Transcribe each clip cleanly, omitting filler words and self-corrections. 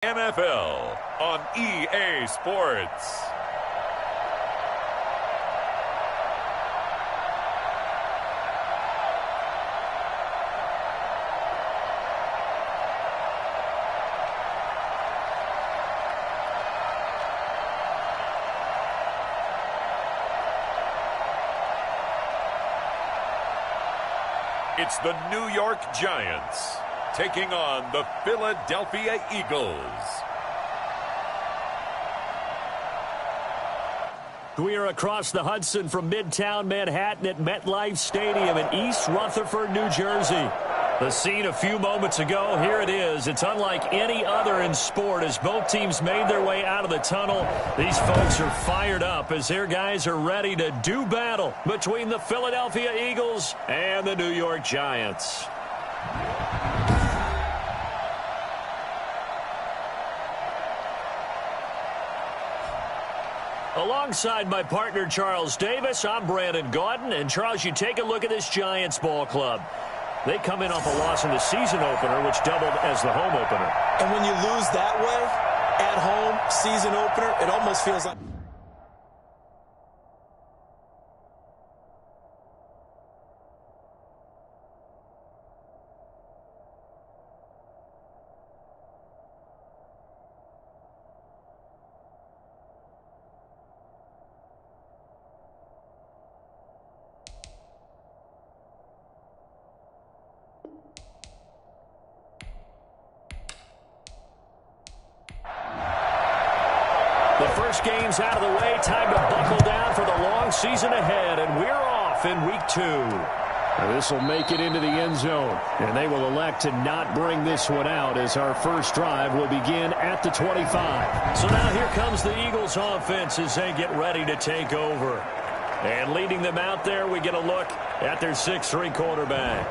NFL on EA Sports. It's the New York Giants taking on the Philadelphia Eagles. We are across the Hudson from Midtown Manhattan at MetLife Stadium in East Rutherford, New Jersey. The scene a few moments ago, here it is. It's unlike any other in sport as both teams made their way out of the tunnel. These folks are fired up as their guys are ready to do battle between the Philadelphia Eagles and the New York Giants. Alongside my partner, Charles Davis, I'm Brandon Gaudin. And, Charles, you take a look at this Giants ball club. They come in off a loss in the season opener, which doubled as the home opener. And when you lose that way, at home, season opener, it almost feels like... The first game's out of the way. Time to buckle down for the long season ahead, and we're off in week 2. This will make it into the end zone, and they will elect to not bring this one out as our first drive will begin at the 25. So now here comes the Eagles offense as they get ready to take over. And leading them out there, we get a look at their 6'3" quarterback.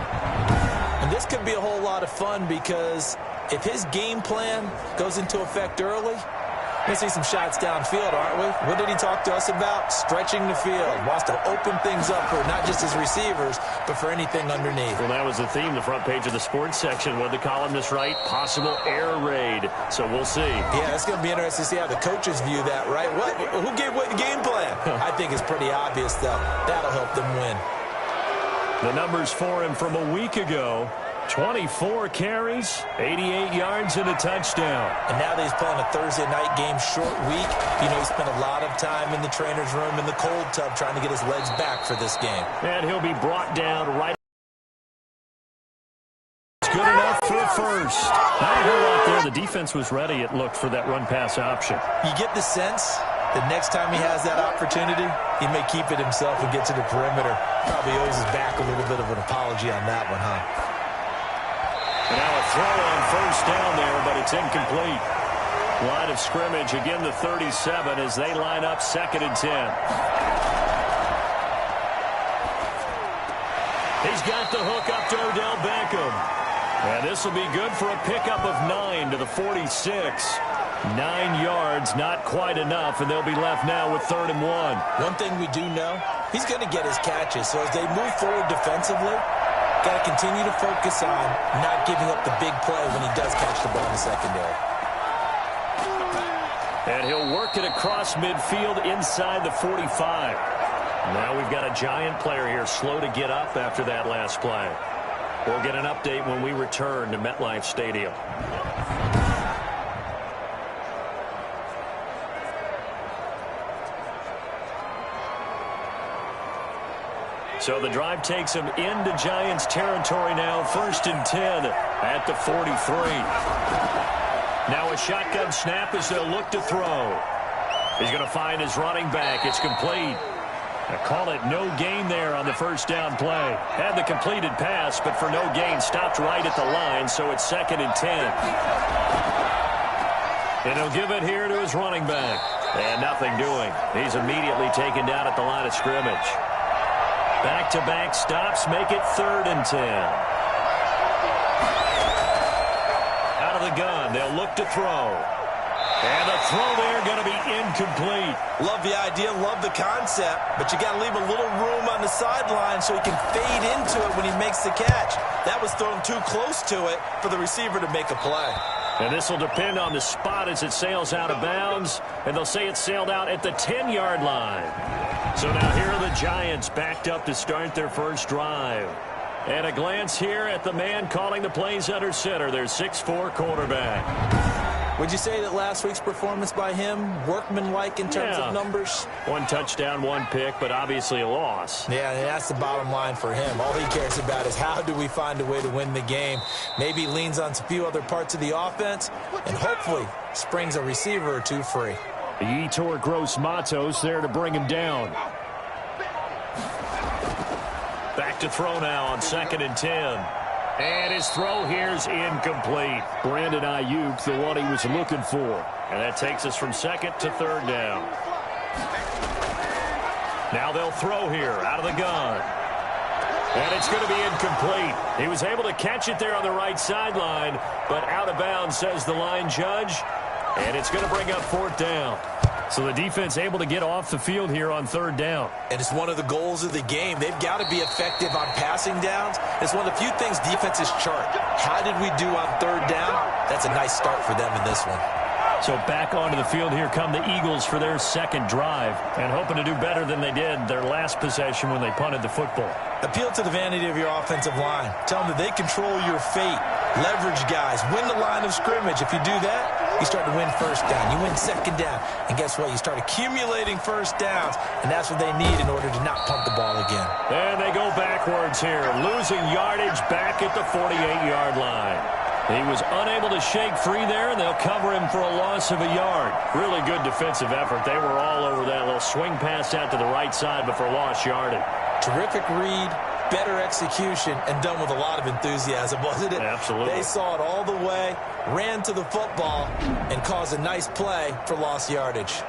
And this could be a whole lot of fun because if his game plan goes into effect early, we'll see some shots downfield, aren't we? What did he talk to us about? Stretching the field. Wants to open things up for not just his receivers, but for anything underneath. Well, that was the theme, the front page of the sports section. What did the columnist write? Possible air raid. So we'll see. Yeah, it's going to be interesting to see how the coaches view that, right? Who gave what game plan? I think it's pretty obvious, though. That'll help them win. The numbers for him from a week ago. 24 carries, 88 yards, and a touchdown. And now that he's playing a Thursday night game, short week, you know, he spent a lot of time in the trainer's room in the cold tub trying to get his legs back for this game. And he'll be brought down right. It's good enough for a first. Not a whole lot there. The defense was ready, it looked, for that run-pass option. You get the sense that next time he has that opportunity, he may keep it himself and get to the perimeter. Probably owes his back a little bit of an apology on that one, huh? And now a throw on first down there, but it's incomplete. Line of scrimmage, again the 37 as they line up 2nd and 10. He's got the hook up to Odell Beckham. And this will be good for a pickup of 9 to the 46. 9 yards, not quite enough, and they'll be left now with 3rd and 1. One thing we do know, he's going to get his catches. So as they move forward defensively, got to continue to focus on not giving up the big play when he does catch the ball in the secondary. And he'll work it across midfield inside the 45. Now we've got a Giant player here slow to get up after that last play. We'll get an update when we return to MetLife Stadium. So the drive takes him into Giants territory now. 1st and 10 at the 43. Now a shotgun snap as they'll look to throw. He's going to find his running back. It's complete. I call it no gain there on the first down play. Had the completed pass, but for no gain, stopped right at the line, so it's 2nd and 10. And he'll give it here to his running back. And nothing doing. He's immediately taken down at the line of scrimmage. Back-to-back stops make it 3rd and 10. Out of the gun, they'll look to throw. And the throw there going to be incomplete. Love the idea, love the concept, but you got to leave a little room on the sideline so he can fade into it when he makes the catch. That was thrown too close to it for the receiver to make a play. And this will depend on the spot as it sails out of bounds. And they'll say it sailed out at the 10-yard line. So now here are the Giants backed up to start their first drive. And a glance here at the man calling the plays under center, their 6'4" quarterback. Would you say that last week's performance by him, workmanlike in terms of numbers? 1 touchdown, 1 pick, but obviously a loss. Yeah, and that's the bottom line for him. All he cares about is how do we find a way to win the game. Maybe leans on a few other parts of the offense, and hopefully springs a receiver or two free. Yetur Gross-Matos there to bring him down. Back to throw now on 2nd and 10. And his throw here's incomplete. Brandon Ayuk, the one he was looking for. And that takes us from 2nd to 3rd down. Now they'll throw here out of the gun. And it's going to be incomplete. He was able to catch it there on the right sideline, but out of bounds, says the line judge. And it's going to bring up 4th down. So the defense able to get off the field here on 3rd down. And it's one of the goals of the game. They've got to be effective on passing downs. It's one of the few things defenses chart. How did we do on 3rd down? That's a nice start for them in this one. So back onto the field here come the Eagles for their 2nd drive, and hoping to do better than they did their last possession when they punted the football. Appeal to the vanity of your offensive line. Tell them that they control your fate. Leverage guys. Win the line of scrimmage. If you do that, you start to win 1st down. You win 2nd down. And guess what? You start accumulating 1st downs, and that's what they need in order to not punt the ball again. And they go backwards here, losing yardage back at the 48-yard line. He was unable to shake free there, and they'll cover him for a loss of a yard. Really good defensive effort. They were all over that little swing pass out to the right side, but for lost yardage. Terrific read, better execution, and done with a lot of enthusiasm, wasn't it? Absolutely. They saw it all the way, ran to the football, and caused a nice play for lost yardage.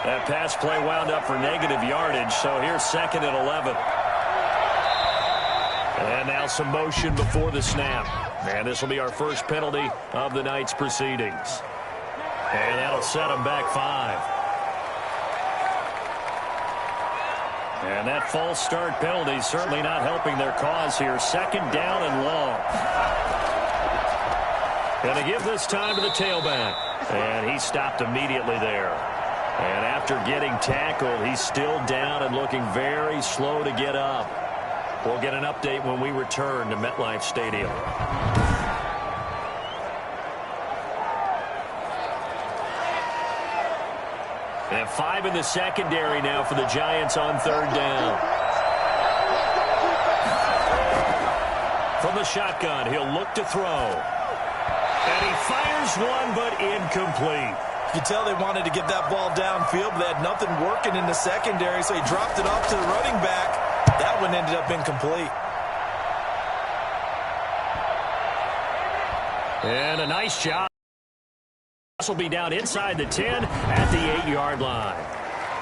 That pass play wound up for negative yardage, so here's 2nd and 11. And now some motion before the snap. And this will be our first penalty of the night's proceedings. And that'll set them back 5. And that false start penalty certainly not helping their cause here. 2nd down and long. And they give this time to the tailback. And he stopped immediately there. And after getting tackled, he's still down and looking very slow to get up. We'll get an update when we return to MetLife Stadium. And 5 in the secondary now for the Giants on 3rd down. From the shotgun, he'll look to throw. And he fires one, but incomplete. You can tell they wanted to get that ball downfield, but they had nothing working in the secondary, so he dropped it off to the running back. That one ended up incomplete. And a nice job. This will be down inside the 10 at the 8-yard line.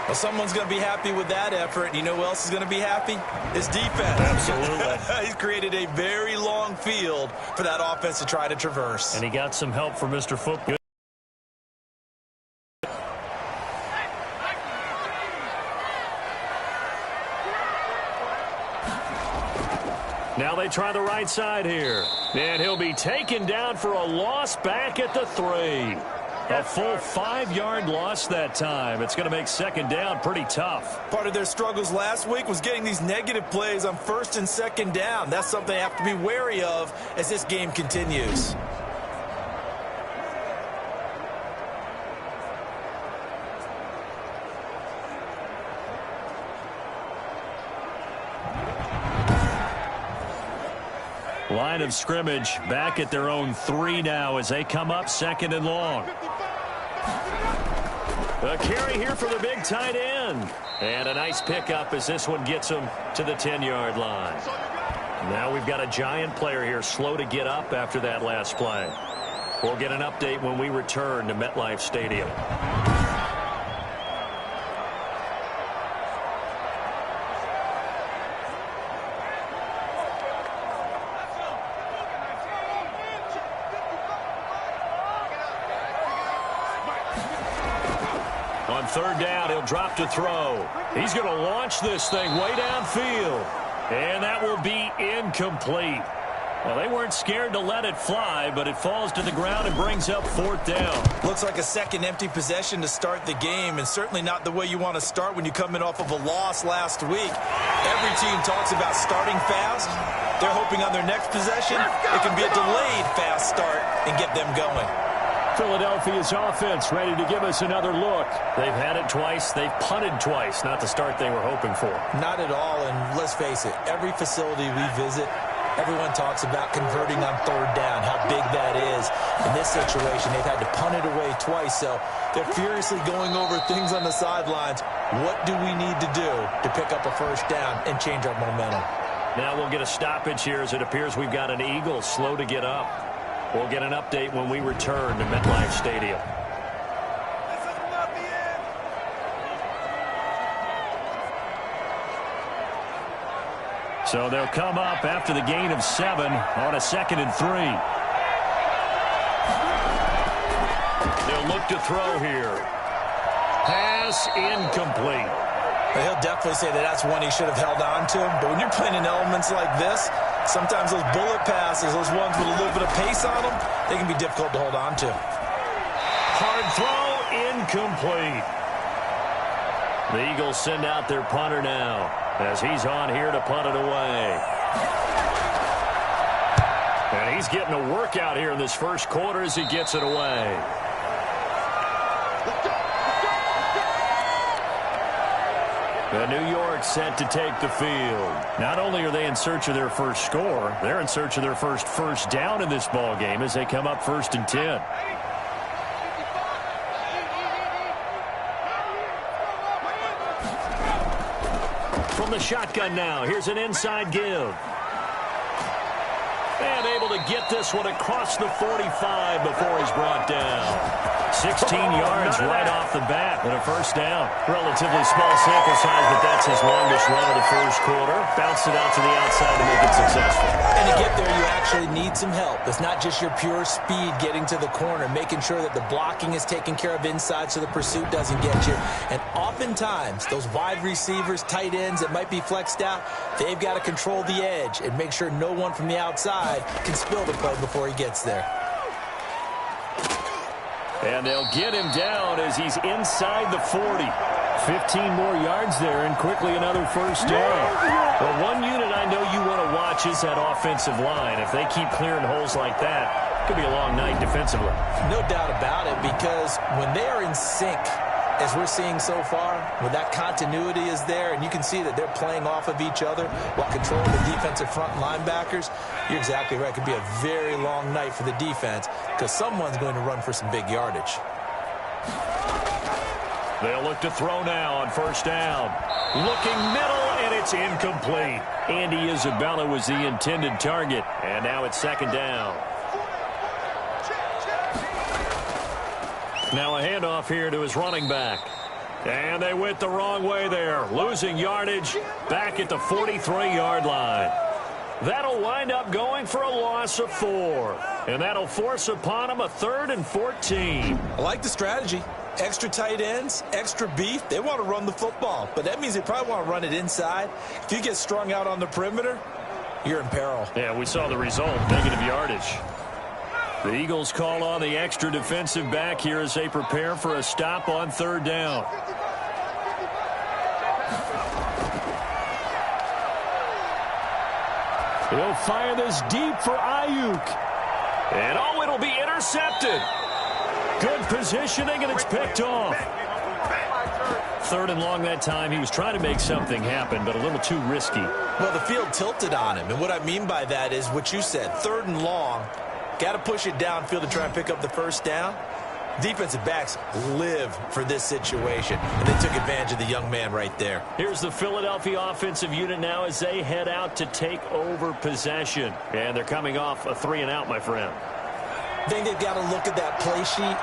Well, someone's going to be happy with that effort. And you know who else is going to be happy? His defense. Absolutely. He's created a very long field for that offense to try to traverse. And he got some help from Mr. Football. Now they try the right side here. And he'll be taken down for a loss back at the 3. A full 5-yard loss that time. It's going to make 2nd down pretty tough. Part of their struggles last week was getting these negative plays on 1st and 2nd down. That's something they have to be wary of as this game continues. Line of scrimmage back at their own 3 now as they come up 2nd and long. A carry here for the big tight end. And a nice pickup as this one gets him to the 10-yard line. Now we've got a Giant player here slow to get up after that last play. We'll get an update when we return to MetLife Stadium. On third down. He'll drop to throw. He's going to launch this thing way downfield. And that will be incomplete. Well, they weren't scared to let it fly, but it falls to the ground and brings up fourth down. Looks like a second empty possession to start the game, and certainly not the way you want to start when you're coming off of a loss last week. Every team talks about starting fast. They're hoping on their next possession it can be a delayed fast start and get them going. Philadelphia's offense ready to give us another look. They've had it twice. They've punted twice. Not the start they were hoping for. Not at all, and let's face it, every facility we visit, everyone talks about converting on third down, how big that is. In this situation, they've had to punt it away twice, so they're furiously going over things on the sidelines. What do we need to do to pick up a first down and change our momentum? Now we'll get a stoppage here as it appears we've got an Eagle slow to get up. We'll get an update when we return to MetLife Stadium. So they'll come up after the gain of 7 on a 2nd and 3. They'll look to throw here. Pass incomplete. He'll definitely say that that's one he should have held on to. But when you're playing in elements like this, sometimes those bullet passes, those ones with a little bit of pace on them, they can be difficult to hold on to. Hard throw, incomplete. The Eagles send out their punter now as he's on here to punt it away. And he's getting a workout here in this first quarter as he gets it away. The New York set to take the field. Not only are they in search of their first score, they're in search of their first down in this ball game as they come up 1st and 10. From the shotgun now, here's an inside give. And able to get this one across the 45 before he's brought down. 16 yards right off the bat and a first down. Relatively small sample size, but that's his longest run of the first quarter. Bounced it out to the outside to make it successful. And to get there, you actually need some help. It's not just your pure speed getting to the corner, making sure that the blocking is taken care of inside so the pursuit doesn't get you. And oftentimes, those wide receivers, tight ends that might be flexed out, they've got to control the edge and make sure no one from the outside can spill the play before he gets there. And they'll get him down as he's inside the 40. 15 more yards there and quickly another first down. Well, one unit I know you want to watch is that offensive line. If they keep clearing holes like that, it could be a long night defensively. No doubt about it, because when they are in sync, as we're seeing so far, when that continuity is there and you can see that they're playing off of each other while controlling the defensive front linebackers, you're exactly right. It could be a very long night for the defense because someone's going to run for some big yardage. They'll look to throw now on first down. Looking middle, and it's incomplete. Andy Isabella was the intended target, and now it's 2nd down. Now a handoff here to his running back. And they went the wrong way there, losing yardage back at the 43-yard line. That'll wind up going for a loss of 4. And that'll force upon him a 3rd and 14. I like the strategy. Extra tight ends, extra beef. They want to run the football, but that means they probably want to run it inside. If you get strung out on the perimeter, you're in peril. Yeah, we saw the result, negative yardage. The Eagles call on the extra defensive back here as they prepare for a stop on 3rd down. He'll fire this deep for Ayuk. And oh, it'll be intercepted. Good positioning, and it's picked off. 3rd and long that time. He was trying to make something happen, but a little too risky. Well, the field tilted on him, and what I mean by that is what you said, 3rd and long. Got to push it downfield to try and pick up the first down. Defensive backs live for this situation, and they took advantage of the young man right there. Here's the Philadelphia offensive unit now as they head out to take over possession. And they're coming off a 3-and-out, my friend. I think they've got to look at that play sheet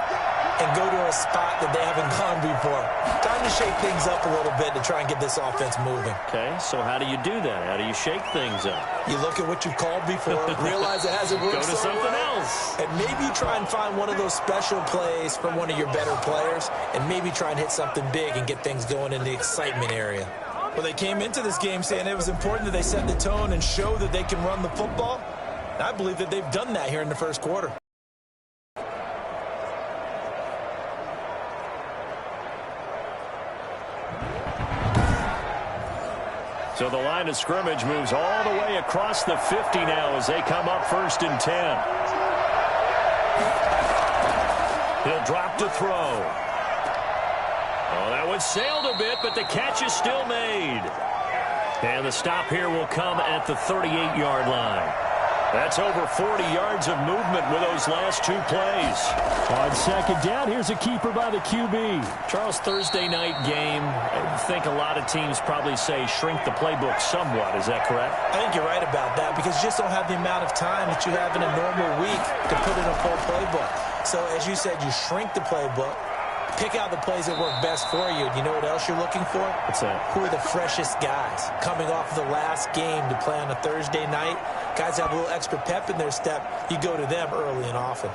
and go to a spot that they haven't gone before. Time to shake things up a little bit to try and get this offense moving. Okay, so how do you do that? How do you shake things up? You look at what you've called before, realize it hasn't worked. Go to something else. And maybe you try and find one of those special plays from one of your better players, and maybe try and hit something big and get things going in the excitement area. Well, they came into this game saying it was important that they set the tone and show that they can run the football. And I believe that they've done that here in the first quarter. So the line of scrimmage moves all the way across the 50 now as they come up 1st and 10. He'll drop to throw. Oh, that one sailed a bit, but the catch is still made. And the stop here will come at the 38-yard line. That's over 40 yards of movement with those last two plays. On second down, here's a keeper by the QB. Charles, Thursday night game, I think a lot of teams probably say shrink the playbook somewhat. Is that correct? I think you're right about that because you just don't have the amount of time that you have in a normal week to put in a full playbook. So, as you said, you shrink the playbook. Pick out the plays that work best for you. You know what else you're looking for? What's that? Who are the freshest guys coming off the last game to play on a Thursday night? Guys have a little extra pep in their step. You go to them early and often.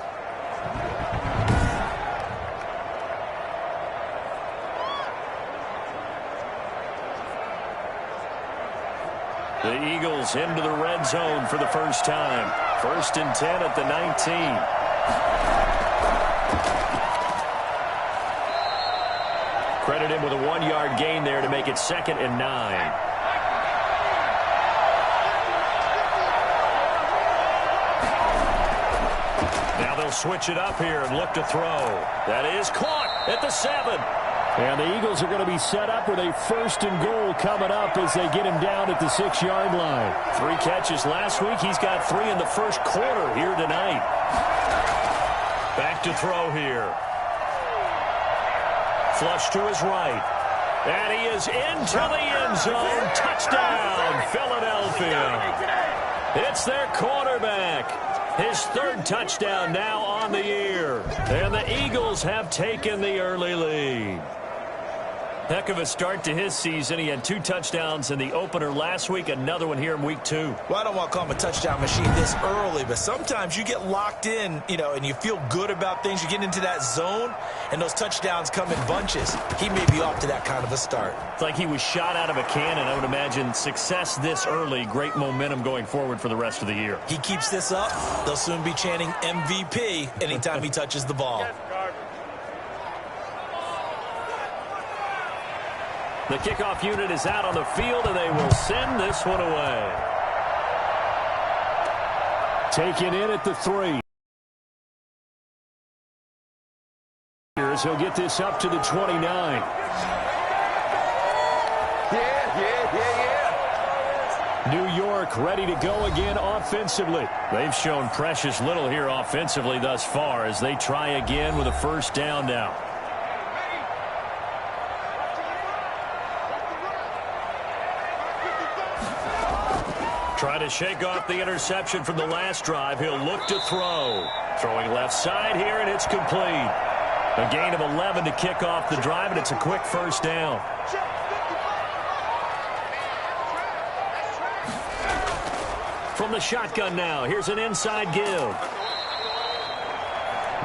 The Eagles into the red zone for the first time. 1st and 10 at the 19. Credit him with a 1-yard gain there to make it 2nd and 9. Now they'll switch it up here and look to throw. That is caught at the 7. And the Eagles are going to be set up with a 1st and goal coming up as they get him down at the 6-yard line. 3 catches last week. He's got 3 in the first quarter here tonight. Back to throw here. Flush to his right. And he is into the end zone. Touchdown, Philadelphia. It's their quarterback. His 3rd touchdown now on the year. And the Eagles have taken the early lead. Heck of a start to his season. He had 2 touchdowns in the opener last week, another one here in week 2. Well, I don't want to call him a touchdown machine this early, but sometimes you get locked in, and you feel good about things. You get into that zone, and those touchdowns come in bunches. He may be off to that kind of a start. It's like he was shot out of a cannon. I would imagine success this early, great momentum going forward for the rest of the year. He keeps this up, they'll soon be chanting MVP anytime he touches the ball. The kickoff unit is out on the field, and they will send this one away. Taken in at the 3. He'll get this up to the 29. New York ready to go again offensively. They've shown precious little here offensively thus far as they try again with a 1st down now. Try to shake off the interception from the last drive. He'll look to throw. Throwing left side here, and it's complete. A gain of 11 to kick off the drive, and it's a quick 1st down. From the shotgun now, here's an inside give.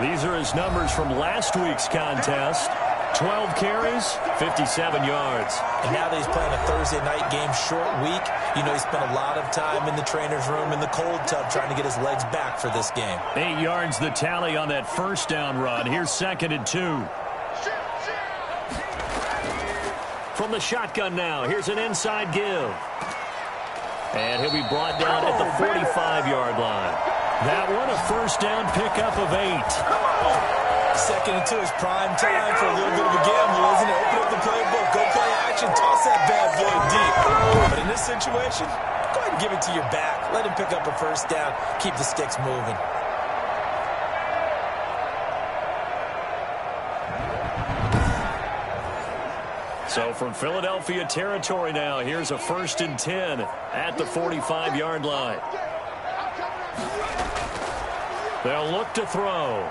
These are his numbers from last week's contest. 12 carries, 57 yards. And now that he's playing a Thursday night game, short week, he spent a lot of time in the trainer's room in the cold tub trying to get his legs back for this game. 8 yards the tally on that 1st down run. Here's 2nd and 2. From the shotgun now, here's an inside give. And he'll be brought down at the 45-yard line. That one, a 1st down pickup of 8. 2nd and 2 is prime time for a little bit of a gamble, isn't it? Open up the playbook, go play action, toss that bad boy deep. But in this situation, go ahead and give it to your back. Let him pick up a 1st down, keep the sticks moving. So from Philadelphia territory now, here's a 1st and 10 at the 45-yard line. They'll look to throw.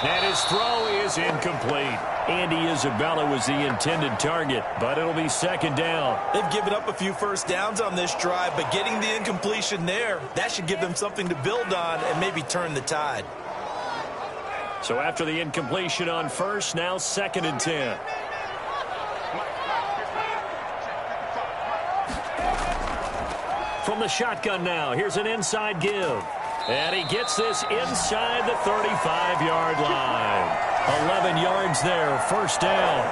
And his throw is incomplete. Andy Isabella was the intended target, but it'll be second down. They've given up a few first downs on this drive, but getting the incompletion there, that should give them something to build on and maybe turn the tide. So after the incompletion on first, now 2nd and 10. From the shotgun now, here's an inside give. And he gets this inside the 35-yard line. 11 yards there, first down.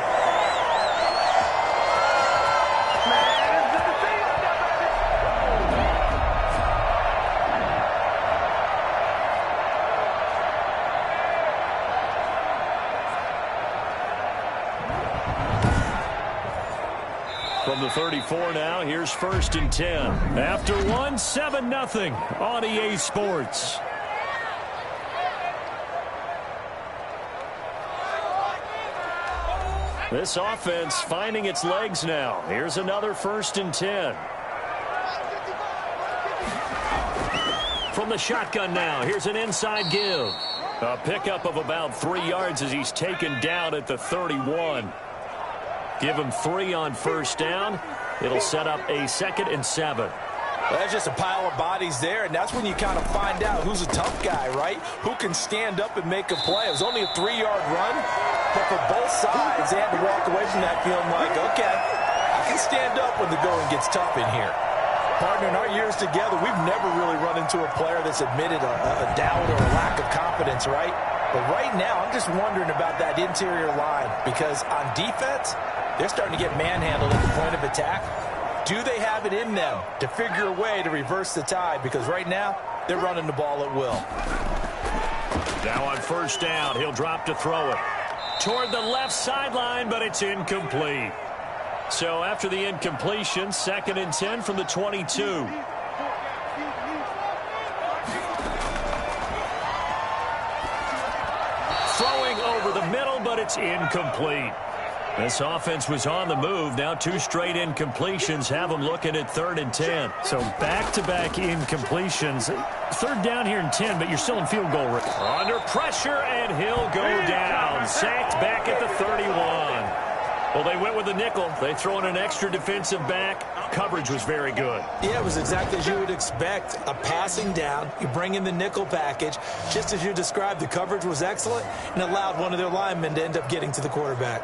From the 34 now, here's 1st and 10. After one, 7-0 on EA Sports. This offense finding its legs now. Here's another 1st and 10. From the shotgun now, here's an inside give. A pickup of about 3 yards as he's taken down at the 31. Give him 3 on first down. It'll set up a 2nd and 7. Well, that's just a pile of bodies there, and that's when you kind of find out who's a tough guy, right? Who can stand up and make a play. It was only a 3-yard run, but for both sides, they had to walk away from that feeling like, okay, I can stand up when the going gets tough in here. Partner, in our years together, we've never really run into a player that's admitted a doubt or a lack of confidence, right? But right now, I'm just wondering about that interior line because on defense, they're starting to get manhandled at the point of attack. Do they have it in them to figure a way to reverse the tide? Because right now, they're running the ball at will. Now on first down, he'll drop to throw it. Toward the left sideline, but it's incomplete. So after the incompletion, 2nd and 10 from the 22. Throwing over the middle, but it's incomplete. This offense was on the move. Now 2 straight incompletions have them looking at 3rd and 10. So back-to-back incompletions. 3rd down here and 10, but you're still in field goal range. Under pressure, and he'll go down. Sacked back at the 31. Well, they went with the nickel. They throw in an extra defensive back. Coverage was very good. Yeah, it was exactly as you would expect. A passing down. You bring in the nickel package. Just as you described, the coverage was excellent and allowed one of their linemen to end up getting to the quarterback.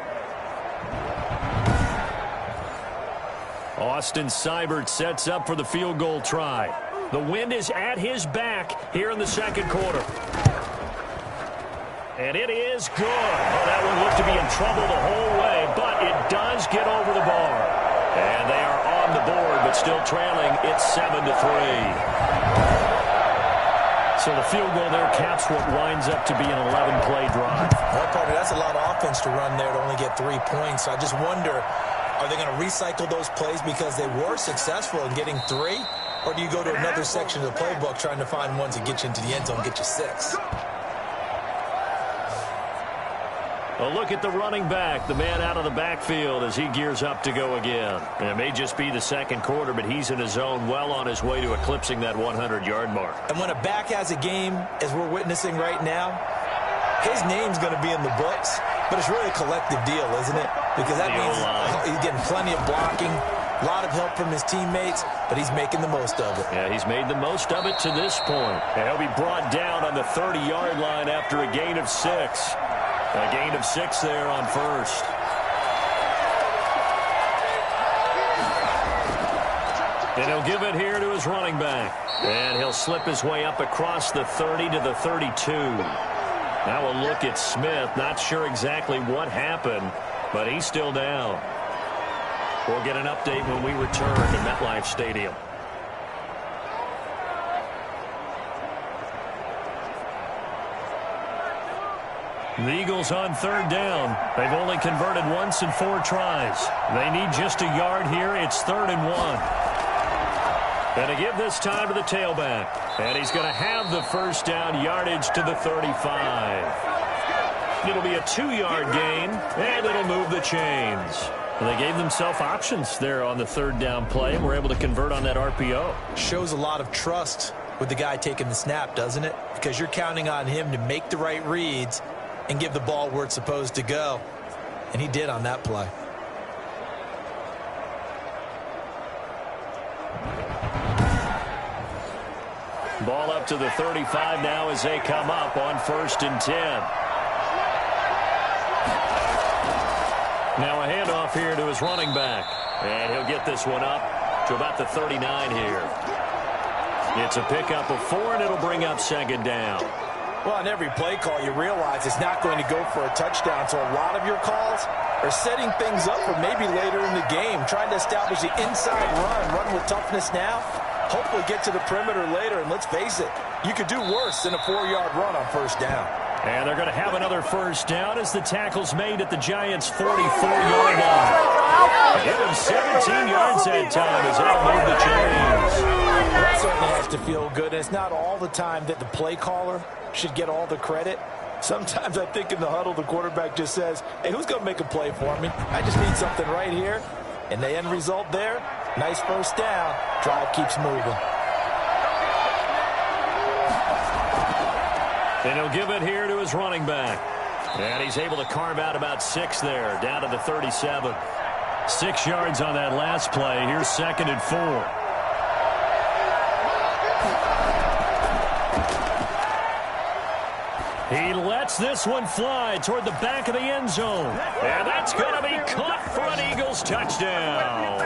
Austin Seibert sets up for the field goal try. The wind is at his back here in the 2nd quarter. And it is good. Oh, that one looked to be in trouble the whole way, but it does get over the bar. And they are on the board, but still trailing. It's 7-3. So the field goal there caps what winds up to be an 11-play drive. Well, partner, that's a lot of offense to run there to only get 3 points. So I just wonder, are they going to recycle those plays because they were successful in getting 3? Or do you go to another section of the playbook trying to find ones that get you into the end zone and get you 6? A look at the running back, the man out of the backfield as he gears up to go again. And it may just be the 2nd quarter, but he's in his zone well on his way to eclipsing that 100-yard mark. And when a back has a game, as we're witnessing right now, his name's going to be in the books, but it's really a collective deal, isn't it? Because that means he's getting plenty of blocking, a lot of help from his teammates, but he's making the most of it. Yeah, he's made the most of it to this point. And he'll be brought down on the 30-yard line after a gain of 6. A gain of 6 there on first. And he'll give it here to his running back. And he'll slip his way up across the 30 to the 32. Now a look at Smith. Not sure exactly what happened, but he's still down. We'll get an update when we return to MetLife Stadium. The Eagles on 3rd down. They've only converted once in 4 tries. They need just a yard here. It's 3rd and 1. And to give this time to the tailback. And he's going to have the first down yardage to the 35. It'll be a 2-yard gain, and it'll move the chains. Well, they gave themselves options there on the 3rd down play, and were able to convert on that RPO. Shows a lot of trust with the guy taking the snap, doesn't it? Because you're counting on him to make the right reads and give the ball where it's supposed to go. And he did on that play. Ball up to the 35 now as they come up on 1st and 10. Now a handoff here to his running back. And he'll get this one up to about the 39 here. It's a pickup of 4, and it'll bring up 2nd down. Well, on every play call, you realize it's not going to go for a touchdown. So a lot of your calls are setting things up for maybe later in the game, trying to establish the inside run with toughness now, hopefully get to the perimeter later. And let's face it, you could do worse than a 4-yard run on 1st down. And they're going to have another 1st down as the tackle's made at the Giants' 44-yard line. Give him 17 yards that time as they'll move the chains. That certainly has to feel good. And it's not all the time that the play caller should get all the credit. Sometimes I think in the huddle, the quarterback just says, hey, who's going to make a play for me? I just need something right here. And the end result there, nice 1st down. Drive keeps moving. And he'll give it here to his running back. And he's able to carve out about 6 there, down to the 37. 6 yards on that last play. Here's 2nd and 4. He lets this one fly toward the back of the end zone. And that's going to be caught for an Eagles touchdown.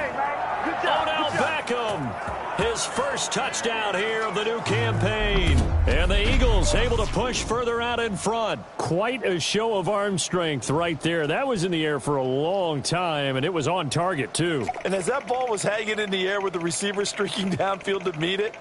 Odell Beckham, his first touchdown here of the new campaign. And the Eagles able to push further out in front. Quite a show of arm strength right there. That was in the air for a long time, and it was on target, too. And as that ball was hanging in the air with the receiver streaking downfield to meet it,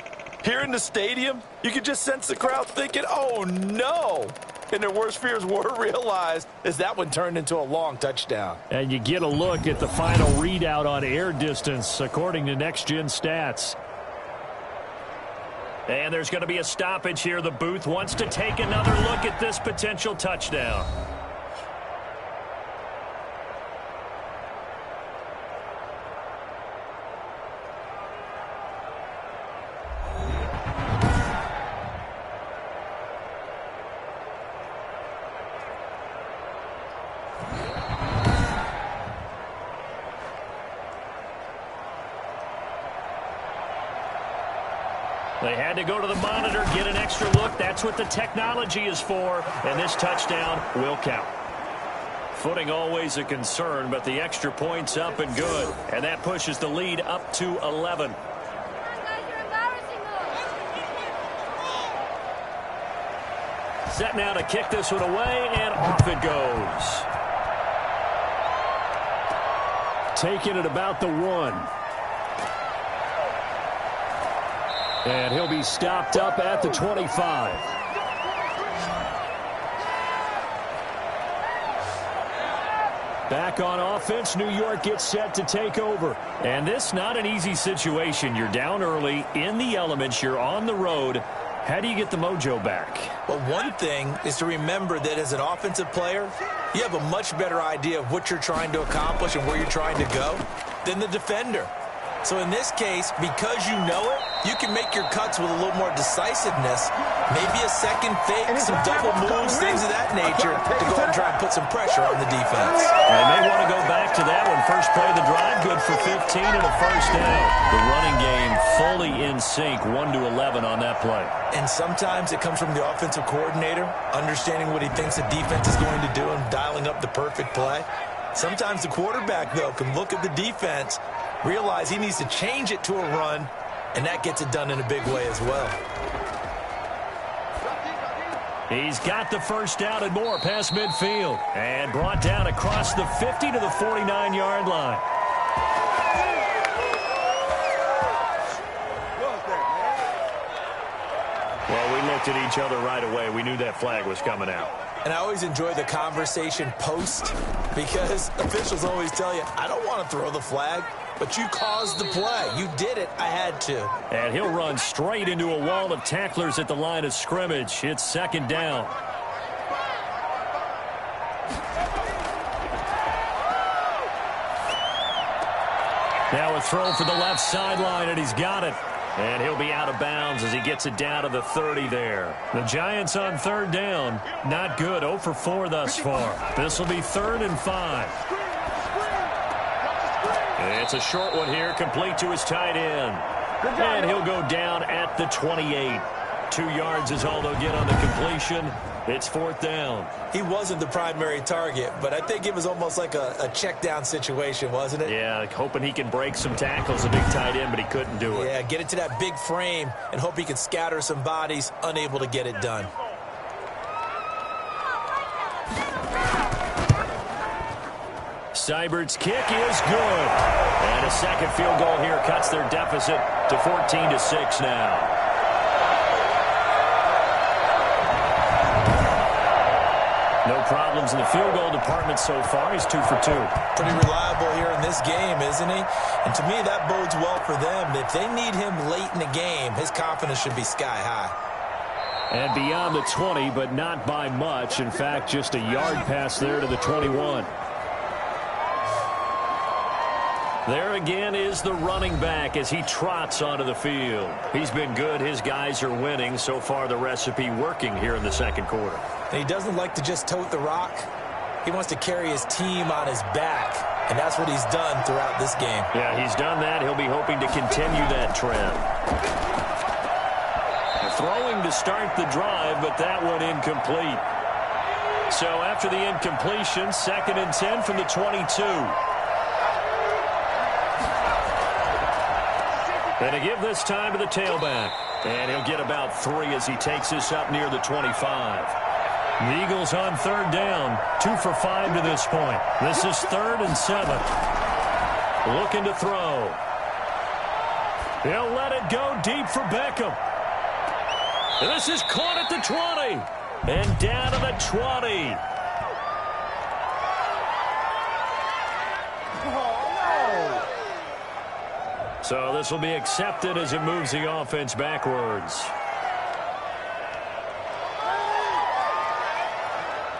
here in the stadium, you could just sense the crowd thinking, oh, no. And their worst fears were realized as that one turned into a long touchdown. And you get a look at the final readout on air distance, according to Next Gen Stats. And there's going to be a stoppage here. The booth wants to take another look at this potential touchdown. They had to go to the monitor, get an extra look. That's what the technology is for. And this touchdown will count. Footing always a concern, but the extra point's up and good. And that pushes the lead up to 11. Set now to kick this one away, and off it goes. Taking it about the 1. And he'll be stopped up at the 25. Back on offense, New York gets set to take over. And this not an easy situation. You're down early, in the elements, you're on the road. How do you get the mojo back? Well, one thing is to remember that as an offensive player, you have a much better idea of what you're trying to accomplish and where you're trying to go than the defender. So in this case, because you know it, you can make your cuts with a little more decisiveness. Maybe a second fake, some double moves, things of that nature to go and try and put some pressure on the defense. They may want to go back to that one. First play of the drive, good for 15 and a 1st down. The running game fully in sync, 1-11 on that play. And sometimes it comes from the offensive coordinator, understanding what he thinks the defense is going to do and dialing up the perfect play. Sometimes the quarterback, though, can look at the defense, realize he needs to change it to a run, and that gets it done in a big way as well. He's got the 1st down and more past midfield. And brought down across the 50 to the 49-yard line. Well, we looked at each other right away. We knew that flag was coming out. And I always enjoy the conversation post because officials always tell you, I don't want to throw the flag, but you caused the play. You did it. I had to. And he'll run straight into a wall of tacklers at the line of scrimmage. It's 2nd down. Now a throw for the left sideline, and he's got it. And he'll be out of bounds as he gets it down to the 30 there. The Giants on third down. Not good. 0 for 4 thus far. This will be 3rd and 5. It's a short one here, complete to his tight end. And he'll go down at the 28. 2 yards is all they'll get on the completion. It's 4th down. He wasn't the primary target, but I think it was almost like a check down situation, wasn't it? Yeah, hoping he can break some tackles, a big tight end, but he couldn't do it. Yeah, get it to that big frame and hope he can scatter some bodies, unable to get it done. Seibert's kick is good. And a second field goal here cuts their deficit to 14-6 now. No problems in the field goal department so far. He's 2 for 2. Pretty reliable here in this game, isn't he? And to me, that bodes well for them. If they need him late in the game, his confidence should be sky high. And beyond the 20, but not by much. In fact, just a yard pass there to the 21. There again is the running back as he trots onto the field. He's been good. His guys are winning. So far, the recipe working here in the second quarter. And he doesn't like to just tote the rock. He wants to carry his team on his back. And that's what he's done throughout this game. Yeah, he's done that. He'll be hoping to continue that trend. Throwing to start the drive, but that one incomplete. So after the incompletion, 2nd and 10 from the 22. And to give this time to the tailback. And he'll get about 3 as he takes this up near the 25. The Eagles on third down. 2 for 5 to this point. This is 3rd and 7. Looking to throw. He'll let it go deep for Beckham. And this is caught at the 20. And down to the 20. So this will be accepted as it moves the offense backwards.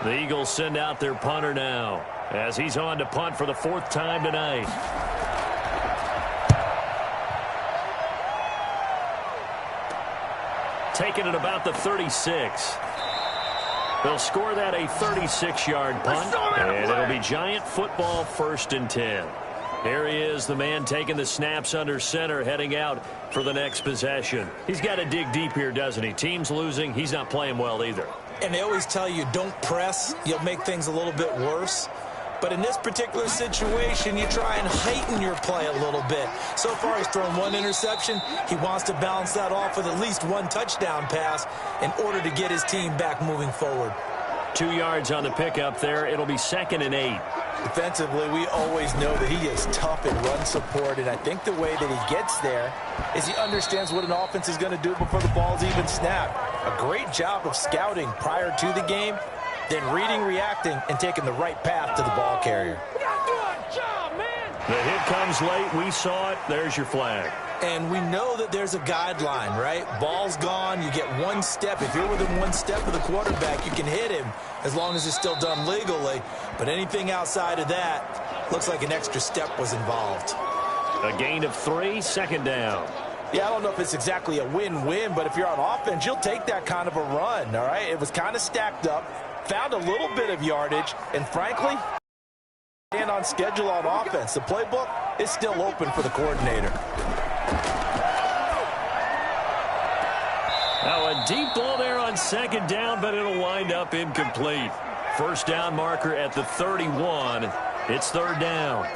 The Eagles send out their punter now as he's on to punt for the 4th time tonight. Taking it about the 36. They'll score that a 36-yard punt, and it'll be Giant football 1st and 10. Here he is, the man taking the snaps under center, heading out for the next possession. He's got to dig deep here, doesn't he? Team's losing. He's not playing well either. And they always tell you, don't press. You'll make things a little bit worse. But in this particular situation, you try and heighten your play a little bit. So far, he's thrown 1 interception. He wants to balance that off with at least 1 touchdown pass in order to get his team back moving forward. 2 yards on the pickup there. It'll be 2nd and 8. Defensively, we always know that he is tough in run support, and I think the way that he gets there is he understands what an offense is going to do before the ball's even snapped. A great job of scouting prior to the game, then reading, reacting, and taking the right path to the ball carrier. The hit comes late. We saw it. There's your flag. And we know that there's a guideline, right? Ball's gone. You get 1 step. If you're within 1 step of the quarterback, you can hit him as long as it's still done legally. But anything outside of that, looks like an extra step was involved. A gain of 3, 2nd down. Yeah, I don't know if it's exactly a win-win, but if you're on offense, you'll take that kind of a run, all right? It was kind of stacked up, found a little bit of yardage, and frankly, and on schedule on offense. The playbook is still open for the coordinator. Now a deep ball there on 2nd down, but it'll wind up incomplete. 1st down marker at the 31. It's 3rd down.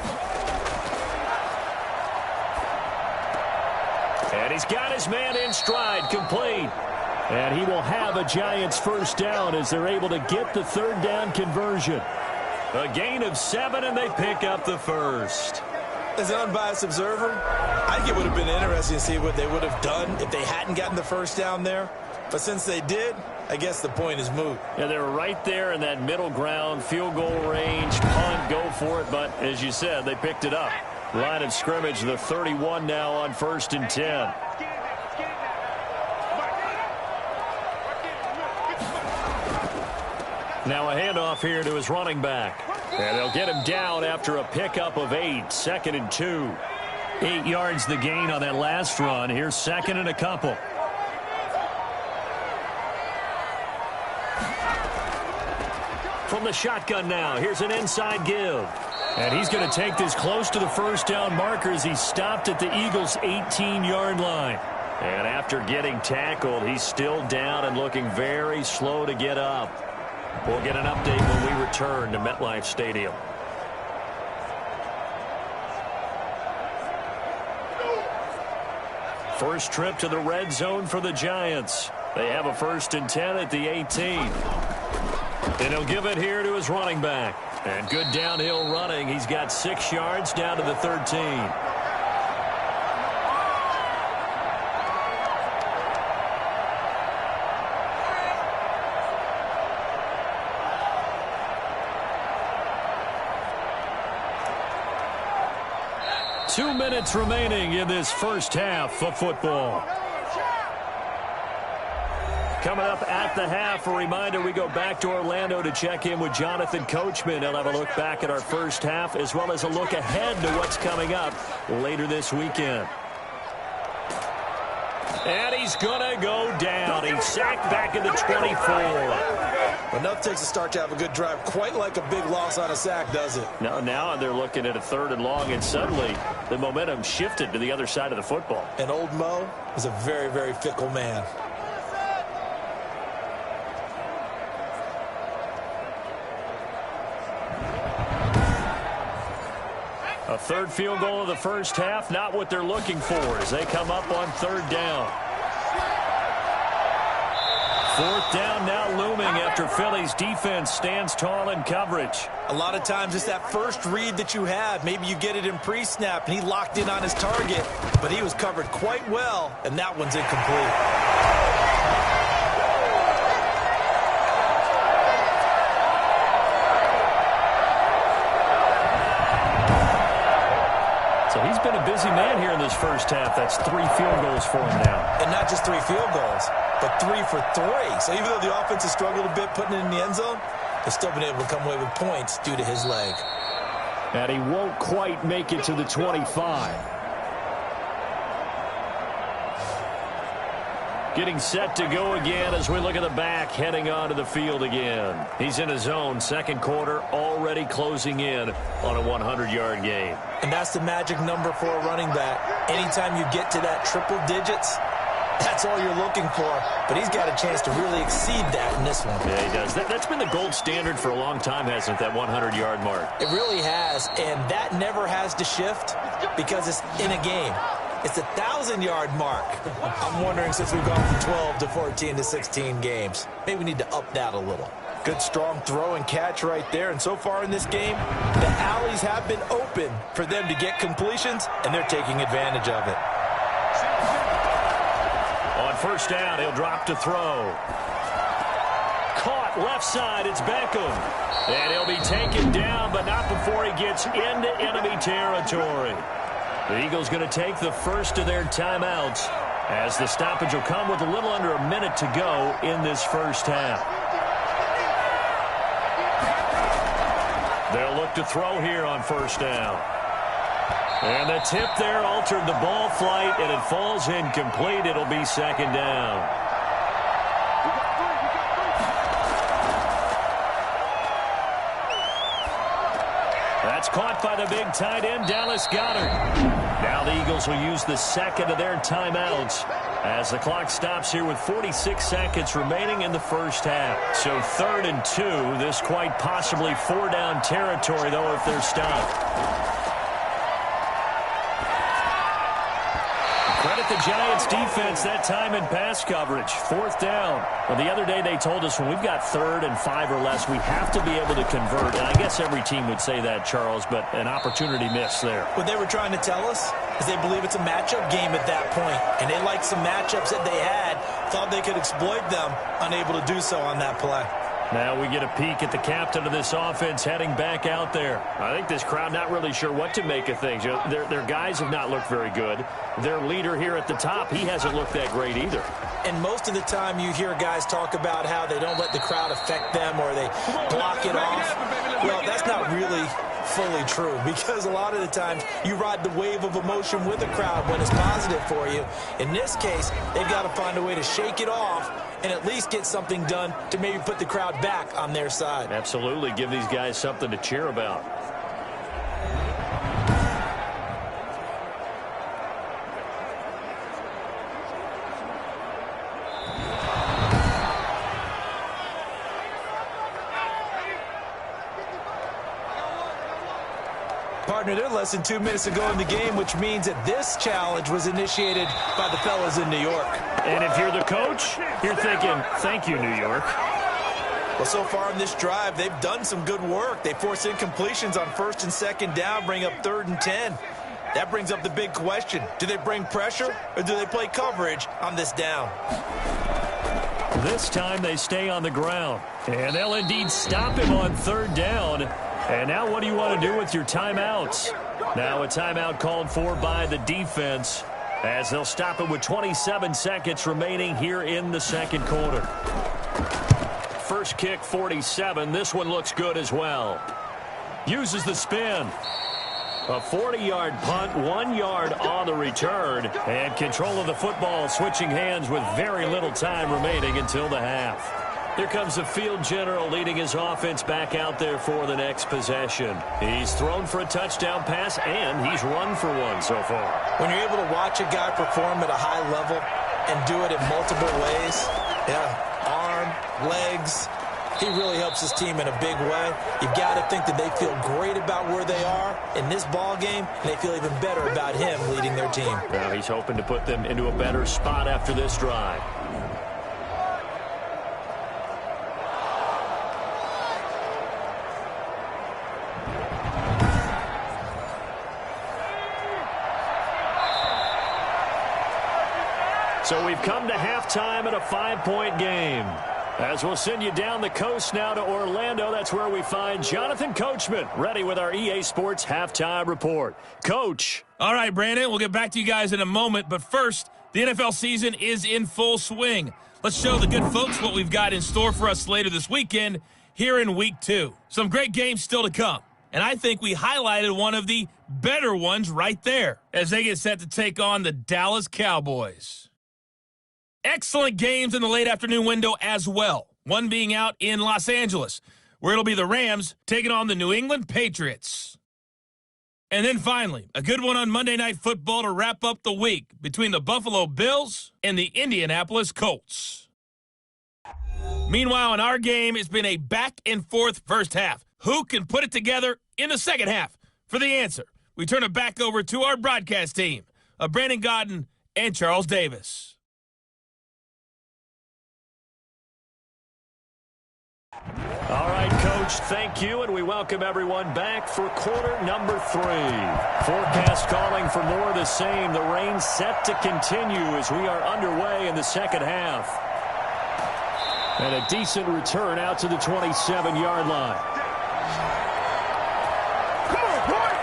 And he's got his man in stride, complete. And he will have a Giants 1st down as they're able to get the 3rd down conversion. A gain of 7, and they pick up the 1st. As an unbiased observer, I think it would have been interesting to see what they would have done if they hadn't gotten the 1st down there. But since they did, I guess the point is moot. Yeah, they were right there in that middle ground, field goal range, punt, go for it. But as you said, they picked it up. Line of scrimmage, the 31 now on 1st and 10. Now a handoff here to his running back. And they'll get him down after a pickup of 8, 2nd and 2. 8 yards the gain on that last run. Here's second and a couple. From the shotgun now, here's an inside give. And he's going to take this close to the first down marker as he stopped at the Eagles' 18-yard line. And after getting tackled, he's still down and looking very slow to get up. We'll get an update when we return to MetLife Stadium. First trip to the red zone for the Giants. They have a 1st and 10 at the 18. And he'll give it here to his running back. And good downhill running. He's got 6 yards down to the 13. Two minutes remaining in this first half of football. Coming up at the half, a reminder, we go back to Orlando to check in with Jonathan Coachman. He'll have a look back at our first half as well as a look ahead to what's coming up later this weekend. And he's going to go down. He's sacked back at the 24. Enough takes a start to have a good drive. Quite like a big loss on a sack, does it? Now they're looking at a 3rd and long, and suddenly the momentum shifted to the other side of the football. And old Mo is a very, very fickle man. A 3rd field goal of the first half, not what they're looking for as they come up on 3rd down. 4th down now looming after Philly's defense stands tall in coverage. A lot of times it's that first read that you have. Maybe you get it in pre-snap and he locked in on his target, but he was covered quite well, and that one's incomplete. So he's been a busy man here in this first half. That's 3 field goals for him now. And not just 3 field goals, but 3 for 3. So even though the offense has struggled a bit putting it in the end zone, they've still been able to come away with points due to his leg. And he won't quite make it to the 25. Getting set to go again as we look at the back heading onto the field again. He's in his own second quarter, already closing in on a 100-yard game. And that's the magic number for a running back. Anytime you get to that triple digits, that's all you're looking for. But he's got a chance to really exceed that in this one. Yeah, he does. That's been the gold standard for a long time, hasn't it, that 100-yard mark? It really has, and that never has to shift because it's in a game. It's a 1,000-yard mark. I'm wondering, since we've gone from 12 to 14 to 16 games, maybe we need to up that a little. Good strong throw and catch right there. And so far in this game, the alleys have been open for them to get completions, and they're taking advantage of it. On 1st down, he'll drop to throw. Caught left side, it's Beckham. And he'll be taken down, but not before he gets into enemy territory. The Eagles going to take the first of their timeouts as the stoppage will come with a little under a minute to go in this first half. They'll look to throw here on 1st down. And the tip there altered the ball flight, and it falls incomplete. It'll be 2nd down. That's caught by the big tight end, Dallas Goedert. Now the Eagles will use the second of their timeouts as the clock stops here with 46 seconds remaining in the first half. So 3rd and 2, this quite possibly 4-down territory, though, if they're stopped. Credit the Giants defense that time in pass coverage. 4th down. Well, the other day they told us when we've got 3rd and 5 or less, we have to be able to convert. And I guess every team would say that, Charles, but an opportunity missed there. What they were trying to tell us is they believe it's a matchup game at that point. And they liked some matchups that they had, thought they could exploit them, unable to do so on that play. Now we get a peek at the captain of this offense heading back out there. I think this crowd not really sure what to make of things. You know, their guys have not looked very good. Their leader here at the top, he hasn't looked that great either. And most of the time you hear guys talk about how they don't let the crowd affect them or they block it off. Well, that's not really fully true, because a lot of the times you ride the wave of emotion with a crowd when it's positive for you. In this case, they've got to find a way to shake it off and at least get something done to maybe put the crowd back on their side. Absolutely. Give these guys something to cheer about. Partner, they're less than 2 minutes to go in the game, which means that this challenge was initiated by the fellas in New York. And if you're the coach, you're thinking, thank you, New York. Well, so far in this drive, they've done some good work. They force incompletions on 1st and 2nd down, bring up 3rd and 10. That brings up the big question. Do they bring pressure or do they play coverage on this down? This time they stay on the ground. And they'll indeed stop him on 3rd down. And now what do you want to do with your timeouts? Now a timeout called for by the defense as they'll stop it with 27 seconds remaining here in the 2nd quarter. First kick, 47. This one looks good as well. Uses the spin. A 40-yard punt, 1 yard on the return. And control of the football switching hands with very little time remaining until the half. Here comes the field general leading his offense back out there for the next possession. He's thrown for a touchdown pass, and he's run for one so far. When you're able to watch a guy perform at a high level and do it in multiple ways, arm, legs, he really helps his team in a big way. You've got to think that they feel great about where they are in this ball game, and they feel even better about him leading their team. Now he's hoping to put them into a better spot after this drive. So we've come to halftime at a 5-point game. As we'll send you down the coast now to Orlando, that's where we find Jonathan Coachman, ready with our EA Sports Halftime Report. Coach. All right, Brandon, we'll get back to you guys in a moment, but first, the NFL season is in full swing. Let's show the good folks what we've got in store for us later this weekend here in Week 2. Some great games still to come, and I think we highlighted one of the better ones right there as they get set to take on the Dallas Cowboys. Excellent games in the late afternoon window as well. One being out in Los Angeles, where it'll be the Rams taking on the New England Patriots. And then finally, a good one on Monday Night Football to wrap up the week between the Buffalo Bills and the Indianapolis Colts. Meanwhile, in our game, it's been a back-and-forth first half. Who can put it together in the second half? For the answer, we turn it back over to our broadcast team of Brandon Godden and Charles Davis. All right, Coach, thank you, and we welcome everyone back for quarter number 3. Forecast calling for more of the same. The rain set to continue as we are underway in the second half. And a decent return out to the 27-yard line. Come on, boy!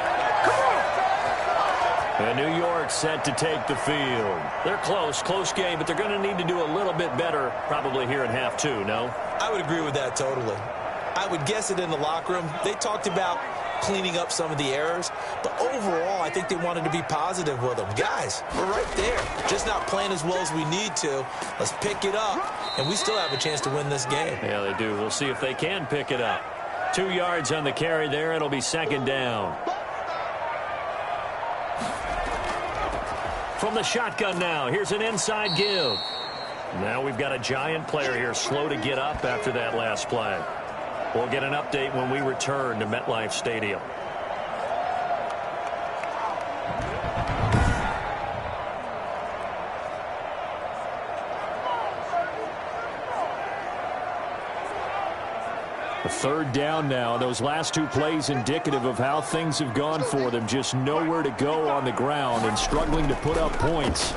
Come on! And New York set to take the field. They're close game, but they're going to need to do a little bit better probably here in half 2, no? I would agree with that totally. I would guess it in the locker room. They talked about cleaning up some of the errors, but overall, I think they wanted to be positive with them. Guys, we're right there. Just not playing as well as we need to. Let's pick it up, and we still have a chance to win this game. Yeah, they do. We'll see if they can pick it up. 2 yards on the carry there. It'll be second down. From the shotgun now, here's an inside give. Now we've got a giant player here slow to get up after that last play. We'll get an update when we return to MetLife Stadium. A third down now. Those last 2 plays indicative of how things have gone for them. Just nowhere to go on the ground and struggling to put up points.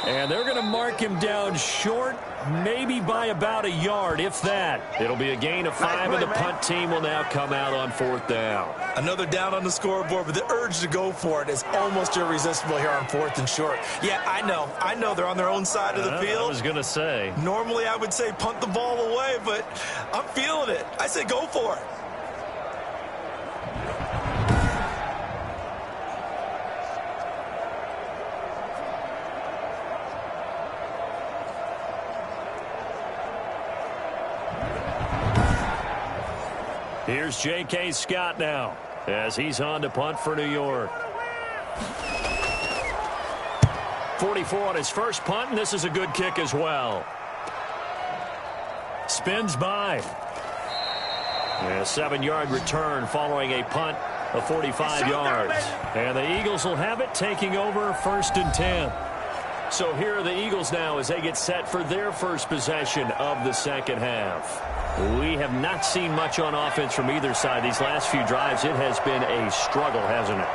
And they're going to mark him down short, maybe by about a yard, if that. It'll be a gain of 5, and the punt team will now come out on 4th down. Another down on the scoreboard, but the urge to go for it is almost irresistible here on 4th and short. Yeah, I know they're on their own side of the field. I was going to say. Normally I would say punt the ball away, but I'm feeling it. I say go for it. Here's J.K. Scott now as he's on to punt for New York. 44 on his first punt, and this is a good kick as well. Spins by. A 7-yard return following a punt of 45 yards. And the Eagles will have it, taking over 1st and 10. So here are the Eagles now as they get set for their first possession of the second half. We have not seen much on offense from either side these last few drives. It has been a struggle, hasn't it?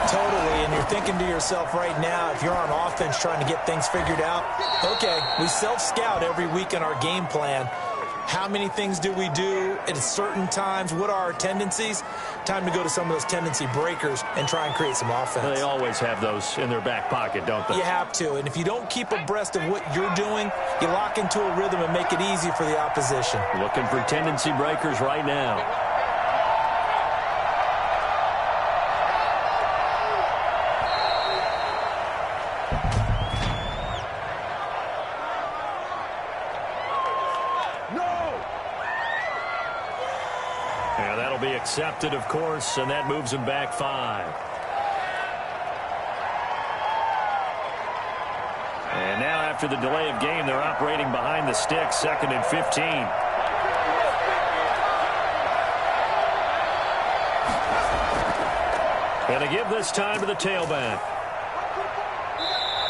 Totally, and you're thinking to yourself right now, if you're on offense trying to get things figured out, okay, we self-scout every week in our game plan. How many things do we do at certain times? What are our tendencies? Time to go to some of those tendency breakers and try and create some offense. They always have those in their back pocket, don't they? You have to, and if you don't keep abreast of what you're doing, you lock into a rhythm and make it easy for the opposition. Looking for tendency breakers right now. Accepted, of course, and that moves him back 5. And now after the delay of game, they're operating behind the sticks, 2nd and 15. And to give this time to the tailback.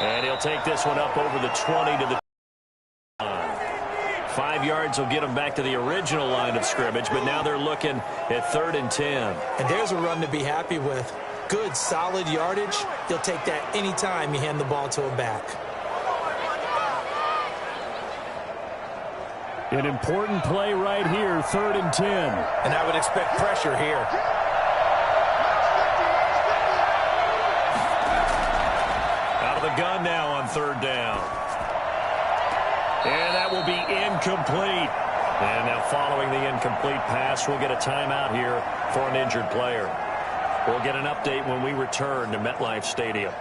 And he'll take this one up over the 20 to the 5 yards will get them back to the original line of scrimmage, but now they're looking at 3rd and 10. And there's a run to be happy with. Good, solid yardage. You'll take that anytime you hand the ball to a back. An important play right here, 3rd and 10. And I would expect pressure here. Out of the gun now on 3rd down. And that will be incomplete. And now following the incomplete pass, we'll get a timeout here for an injured player. We'll get an update when we return to MetLife Stadium.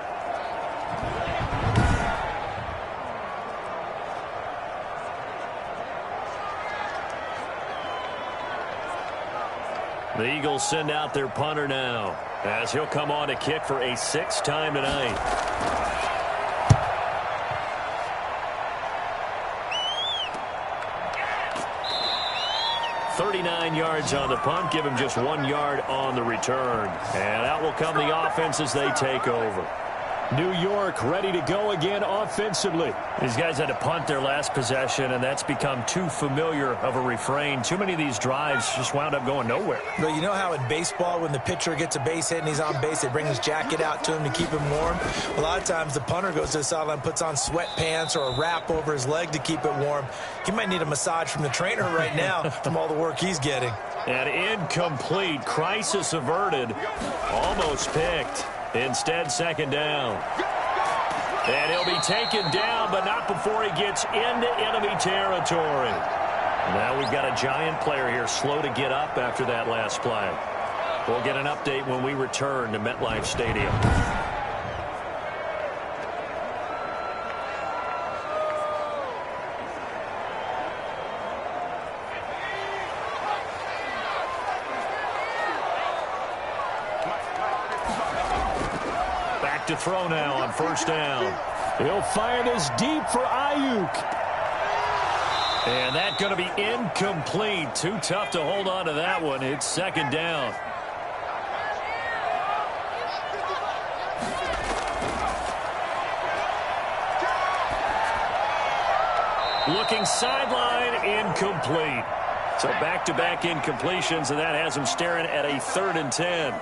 The Eagles send out their punter now as he'll come on to kick for a 6th time tonight. 39 yards on the punt, give him just 1 yard on the return. And out will come the offense as they take over. New York ready to go again offensively. These guys had to punt their last possession, and that's become too familiar of a refrain. Too many of these drives just wound up going nowhere. But you know how in baseball, when the pitcher gets a base hit and he's on base, they bring his jacket out to him to keep him warm? A lot of times the punter goes to the sideline, puts on sweatpants or a wrap over his leg to keep it warm. He might need a massage from the trainer right now from all the work he's getting. And incomplete. Crisis averted. Almost picked. Instead, 2nd down. And he'll be taken down, but not before he gets into enemy territory. Now we've got a Giant player here slow to get up after that last play. We'll get an update when we return to MetLife Stadium. To throw now on 1st down. He'll fire this deep for Ayuk. And that's going to be incomplete. Too tough to hold on to that one. It's 2nd down. Looking sideline, incomplete. So back-to-back incompletions, and that has him staring at a 3rd and 10.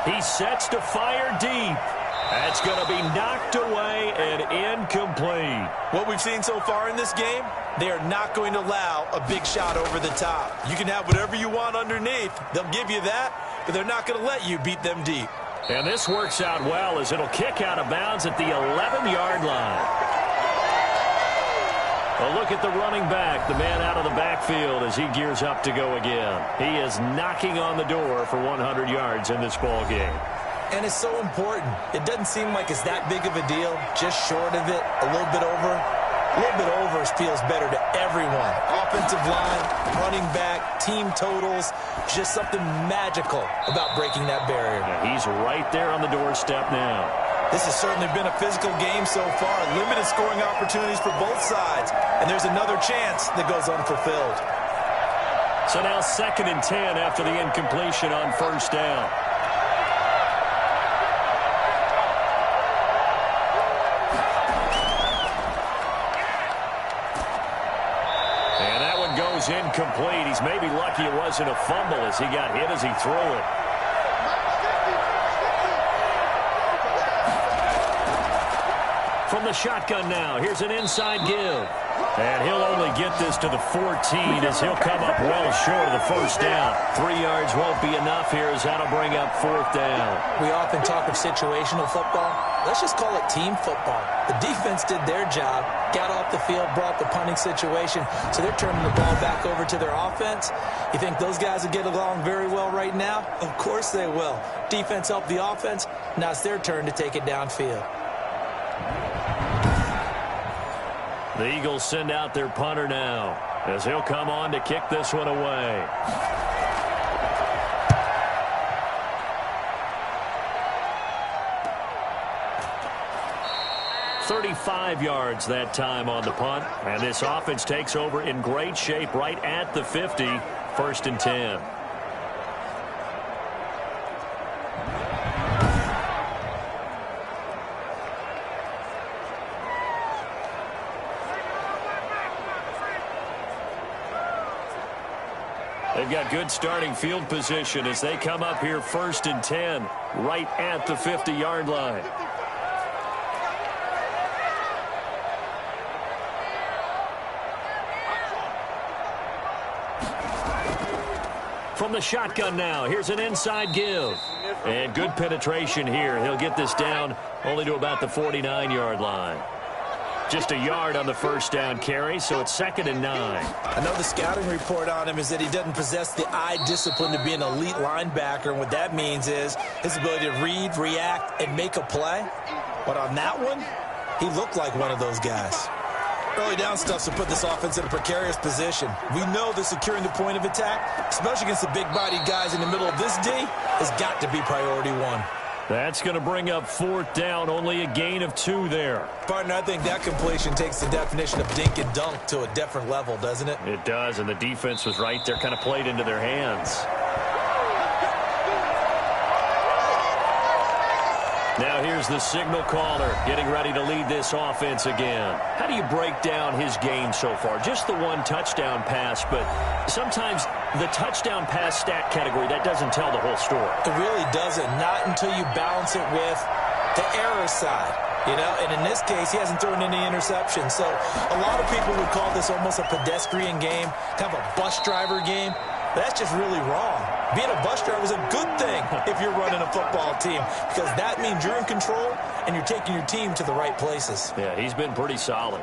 He sets to fire deep. That's going to be knocked away and incomplete. What we've seen so far in this game, they are not going to allow a big shot over the top. You can have whatever you want underneath. They'll give you that, but they're not going to let you beat them deep. And this works out well as it'll kick out of bounds at the 11-yard line. A look at the running back, the man out of the backfield as he gears up to go again. He is knocking on the door for 100 yards in this ball game. And it's so important. It doesn't seem like it's that big of a deal, just short of it, a little bit over. A little bit over feels better to everyone. Offensive line, running back, team totals, just something magical about breaking that barrier. Yeah, he's right there on the doorstep now. This has certainly been a physical game so far. Limited scoring opportunities for both sides. And there's another chance that goes unfulfilled. So now 2nd and 10 after the incompletion on 1st down. And that one goes incomplete. He's maybe lucky it wasn't a fumble as he got hit as he threw it. From the shotgun now, here's an inside give. And he'll only get this to the 14 as he'll come up well short of the 1st down. 3 yards won't be enough here as that'll bring up 4th down. We often talk of situational football. Let's just call it team football. The defense did their job, got off the field, brought the punting situation, so they're turning the ball back over to their offense. You think those guys will get along very well right now? Of course they will. Defense helped the offense. Now it's their turn to take it downfield. The Eagles send out their punter now as he'll come on to kick this one away. "35 yards that time on the punt, and this offense takes over in great shape right at the 50, 1st and 10. They've got good starting field position as they come up here 1st and 10, right at the 50-yard line. From the shotgun now, here's an inside give. And good penetration here. He'll get this down only to about the 49-yard line. Just a yard on the 1st down carry, so it's 2nd and 9. I know the scouting report on him is that he doesn't possess the eye discipline to be an elite linebacker, and what that means is his ability to read, react, and make a play. But on that one, he looked like one of those guys. Early down stuff to put this offense in a precarious position. We know that securing the point of attack, especially against the big-bodied guys in the middle of this D, has got to be priority one. That's going to bring up 4th down, only a gain of 2 there. Partner, I think that completion takes the definition of dink and dunk to a different level, doesn't it? It does, and the defense was right there, kind of played into their hands. Now here's the signal caller getting ready to lead this offense again. How do you break down his game so far? Just the 1 touchdown pass, but sometimes the touchdown pass stat category, that doesn't tell the whole story. It really doesn't, not until you balance it with the error side. You know, and in this case, he hasn't thrown any interceptions. So a lot of people would call this almost a pedestrian game, kind of a bus driver game. That's just really wrong. Being a bus driver is a good thing if you're running a football team, because that means you're in control and you're taking your team to the right places. Yeah, he's been pretty solid.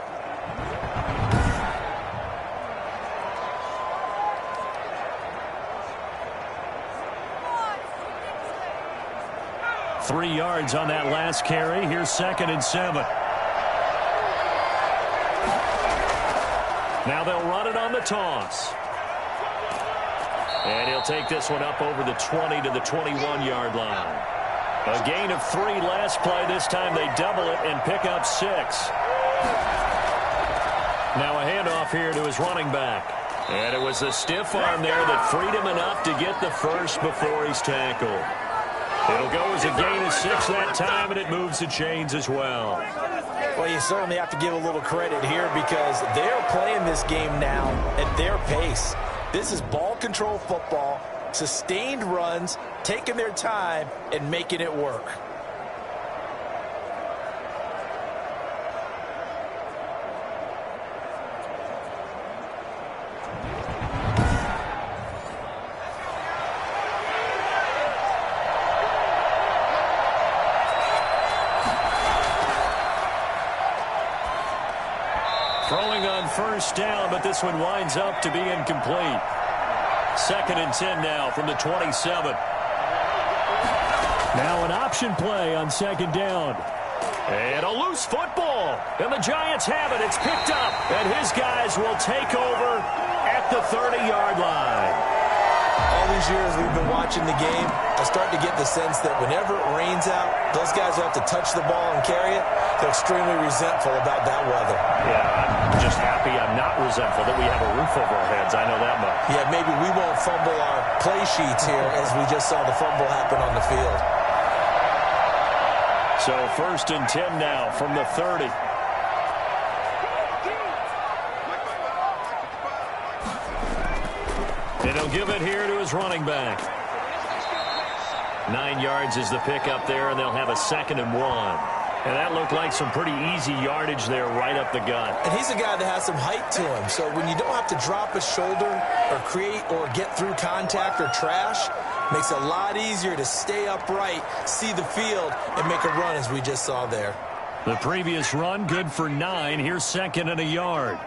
Three yards on that last carry. Here's 2nd and 7. Now they'll run it on the toss. And he'll take this one up over the 20 to the 21-yard line. A gain of 3 last play. This time they double it and pick up 6. Now a handoff here to his running back. And it was a stiff arm there that freed him enough to get the first before he's tackled. It'll go as a gain of 6 that time, and it moves the chains as well. Well, you certainly have to give a little credit here because they're playing this game now at their pace. This is ball control football, sustained runs, taking their time, and making it work. Throwing on first down, but this one winds up to be incomplete. 2nd and 10 now from the 27. Now an option play on 2nd down. And a loose football. And the Giants have it. It's picked up. And his guys will take over at the 30-yard line. All these years we've been watching the game, I start to get the sense that whenever it rains out, those guys who have to touch the ball and carry it, they're extremely resentful about that weather. Yeah, I'm just happy I'm not resentful that we have a roof over our heads. I know that much. Yeah, maybe we won't fumble our play sheets here as we just saw the fumble happen on the field. So 1st and 10 now from the 30. And he'll give it here to his running back. 9 yards is the pickup there, and they'll have a 2nd and 1. And that looked like some pretty easy yardage there right up the gut. And he's a guy that has some height to him. So when you don't have to drop a shoulder or create or get through contact or trash, makes it a lot easier to stay upright, see the field, and make a run as we just saw there. The previous run good for 9. Here's 2nd and a yard.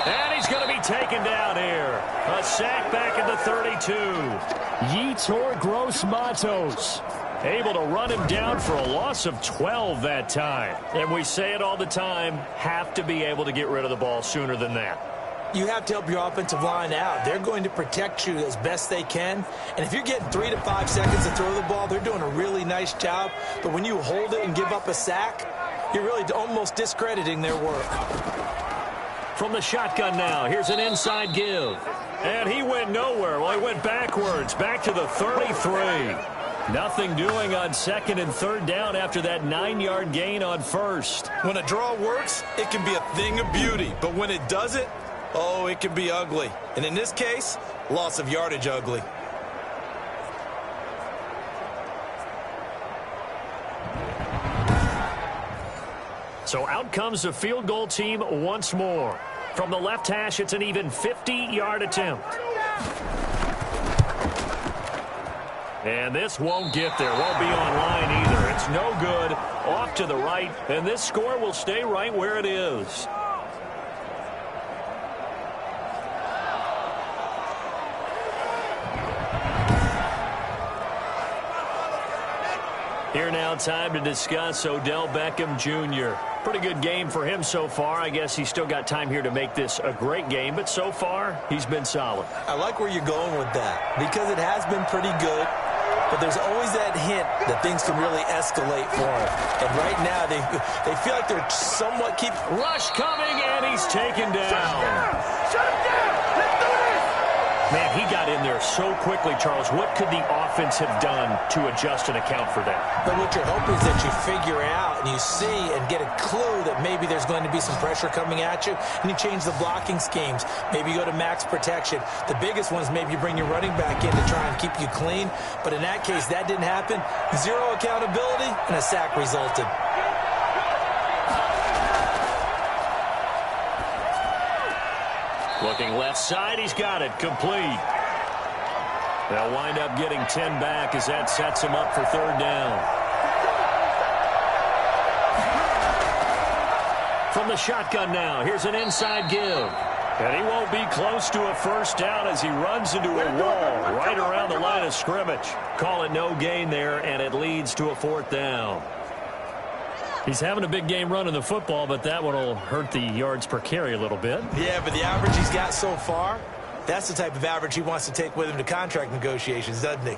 And he's going to be taken down here. A sack back at the 32. Yetur Gross-Matos able to run him down for a loss of 12 that time. And we say it all the time, have to be able to get rid of the ball sooner than that. You have to help your offensive line out. They're going to protect you as best they can. And if you're getting 3 to 5 seconds to throw the ball, they're doing a really nice job. But when you hold it and give up a sack, you're really almost discrediting their work. From the shotgun now, here's an inside give. And he went nowhere. Well, he went backwards, back to the 33. Nothing doing on 2nd and 3rd down after that 9-yard gain on 1st. When a draw works, it can be a thing of beauty. But when it doesn't, oh, it can be ugly. And in this case, loss of yardage ugly. So out comes the field goal team once more. From the left hash, it's an even 50-yard attempt. And this won't get there. Won't be on line either. It's no good. Off to the right. And this score will stay right where it is. Here now, time to discuss Odell Beckham Jr. Pretty good game for him so far. I guess he's still got time here to make this a great game, but so far, he's been solid. I like where you're going with that because it has been pretty good, but there's always that hint that things can really escalate for him. And right now, they feel like they're somewhat keep... Rush coming, and he's taken down. Shut him down! Let's do this! Man, he got in there so quickly, Charles. What could the offense have done to adjust and account for that? But what you're hoping is that you figure out and you see and get a clue that maybe there's going to be some pressure coming at you, and you change the blocking schemes. Maybe you go to max protection. The biggest one is maybe you bring your running back in to try and keep you clean. But in that case, that didn't happen. Zero accountability, and a sack resulted. Looking left side, he's got it. Complete. They'll wind up getting 10 back as that sets him up for 3rd down. From the shotgun now, here's an inside give. And he won't be close to a 1st down as he runs into a wall right around the line of scrimmage. Call it no gain there, and it leads to a 4th down. He's having a big game running the football, but that one will hurt the yards per carry a little bit. Yeah, but the average he's got so far, that's the type of average he wants to take with him to contract negotiations, doesn't he?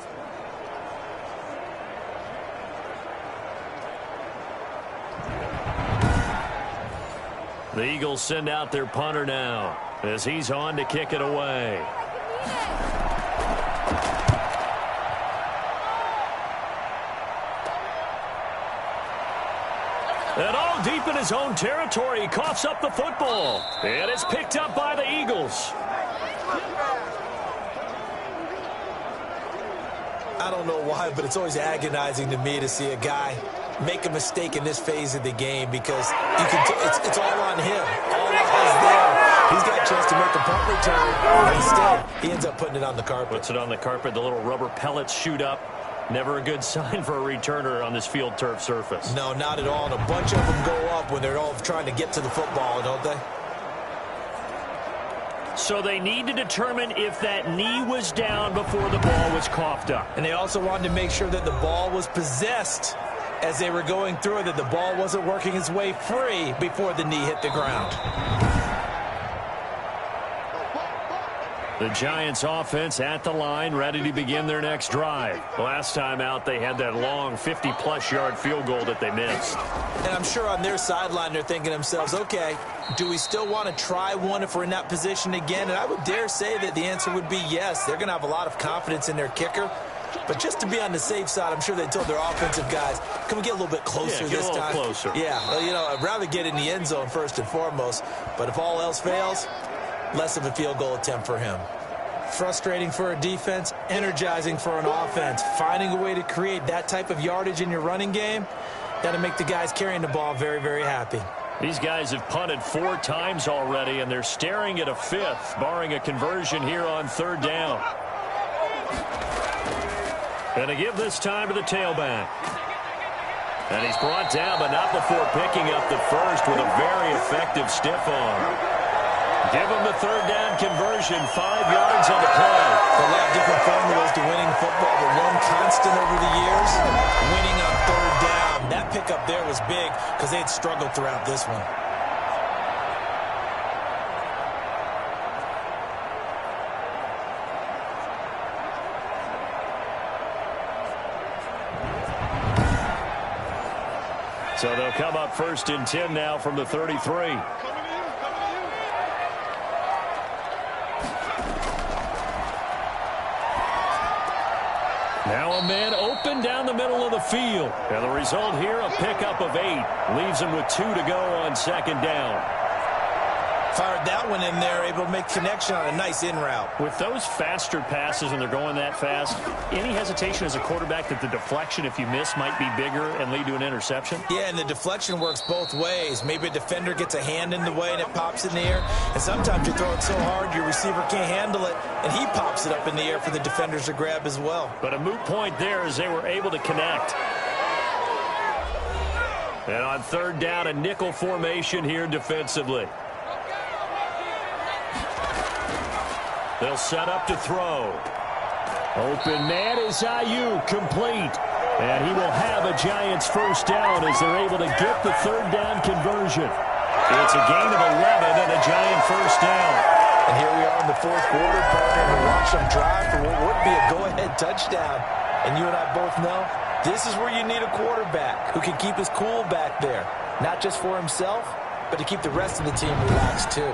The Eagles send out their punter now as he's on to kick it away. And all deep in his own territory, he coughs up the football. And it's picked up by the Eagles. I don't know why, but it's always agonizing to me to see a guy make a mistake in this phase of the game because you can it's all on him. All eyes there. He's got a chance to make a punt return, but instead, he ends up putting it on the carpet. Puts it on the carpet. The little rubber pellets shoot up. Never a good sign for a returner on this field turf surface. No, not at all. And a bunch of them go up when they're all trying to get to the football, don't they? So they need to determine if that knee was down before the ball was coughed up. And they also wanted to make sure that the ball was possessed as they were going through it, that the ball wasn't working its way free before the knee hit the ground. The Giants offense at the line, ready to begin their next drive. Last time out, they had that long 50-plus yard field goal that they missed. And I'm sure on their sideline they're thinking to themselves, okay, do we still want to try one if we're in that position again? And I would dare say that the answer would be yes. They're going to have a lot of confidence in their kicker. But just to be on the safe side, I'm sure they told their offensive guys, can we get a little bit closer this time? Yeah, get a little closer. Yeah, well, you know, I'd rather get in the end zone first and foremost. But if all else fails, less of a field goal attempt for him. Frustrating for a defense, energizing for an offense. Finding a way to create that type of yardage in your running game, that'll make the guys carrying the ball very, very happy. These guys have punted 4 times already, and they're staring at a 5th, barring a conversion here on 3rd down. And to give this time to the tailback. And he's brought down, but not before picking up the first with a very effective stiff arm. Give him the 3rd down conversion, 5 yards on the play. A lot of different formulas to winning football, but one constant over the years, winning on 3rd down. That pickup there was big because they had struggled throughout this one. So they'll come up 1st and 10 now from the 33. Now a man open down the middle of the field. And the result here, a pickup of 8. Leaves him with 2 to go on 2nd down. Fired that one in there, able to make connection on a nice in route. With those faster passes when they're going that fast, any hesitation as a quarterback that the deflection, if you miss, might be bigger and lead to an interception? Yeah, and the deflection works both ways. Maybe a defender gets a hand in the way and it pops in the air. And sometimes you throw it so hard your receiver can't handle it, and he pops it up in the air for the defenders to grab as well. But a moot point there as they were able to connect. And on 3rd down, a nickel formation here defensively. They'll set up to throw. Open man is Ayuk, complete. And he will have a Giants 1st down as they're able to get the 3rd down conversion. It's a gain of 11 and a Giant 1st down. And here we are in the 4th quarter, partner, to watch them drive for what would be a go-ahead touchdown. And you and I both know this is where you need a quarterback who can keep his cool back there. Not just for himself, but to keep the rest of the team relaxed too.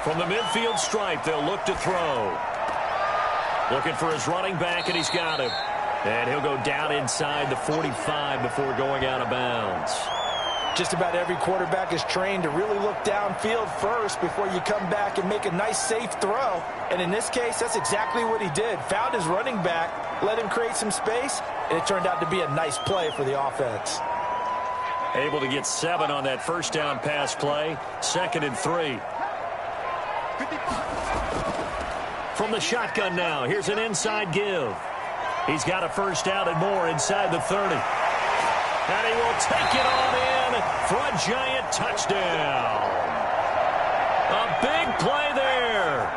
From the midfield stripe, they'll look to throw. Looking for his running back, and he's got him. And he'll go down inside the 45 before going out of bounds. Just about every quarterback is trained to really look downfield first before you come back and make a nice, safe throw. And in this case, that's exactly what he did. Found his running back, let him create some space, and it turned out to be a nice play for the offense. Able to get 7 on that 1st down pass play. 2nd and 3. From the shotgun now, here's an inside give. He's got a 1st down and more inside the 30. And he will take it on in for a Giant touchdown. A big play there.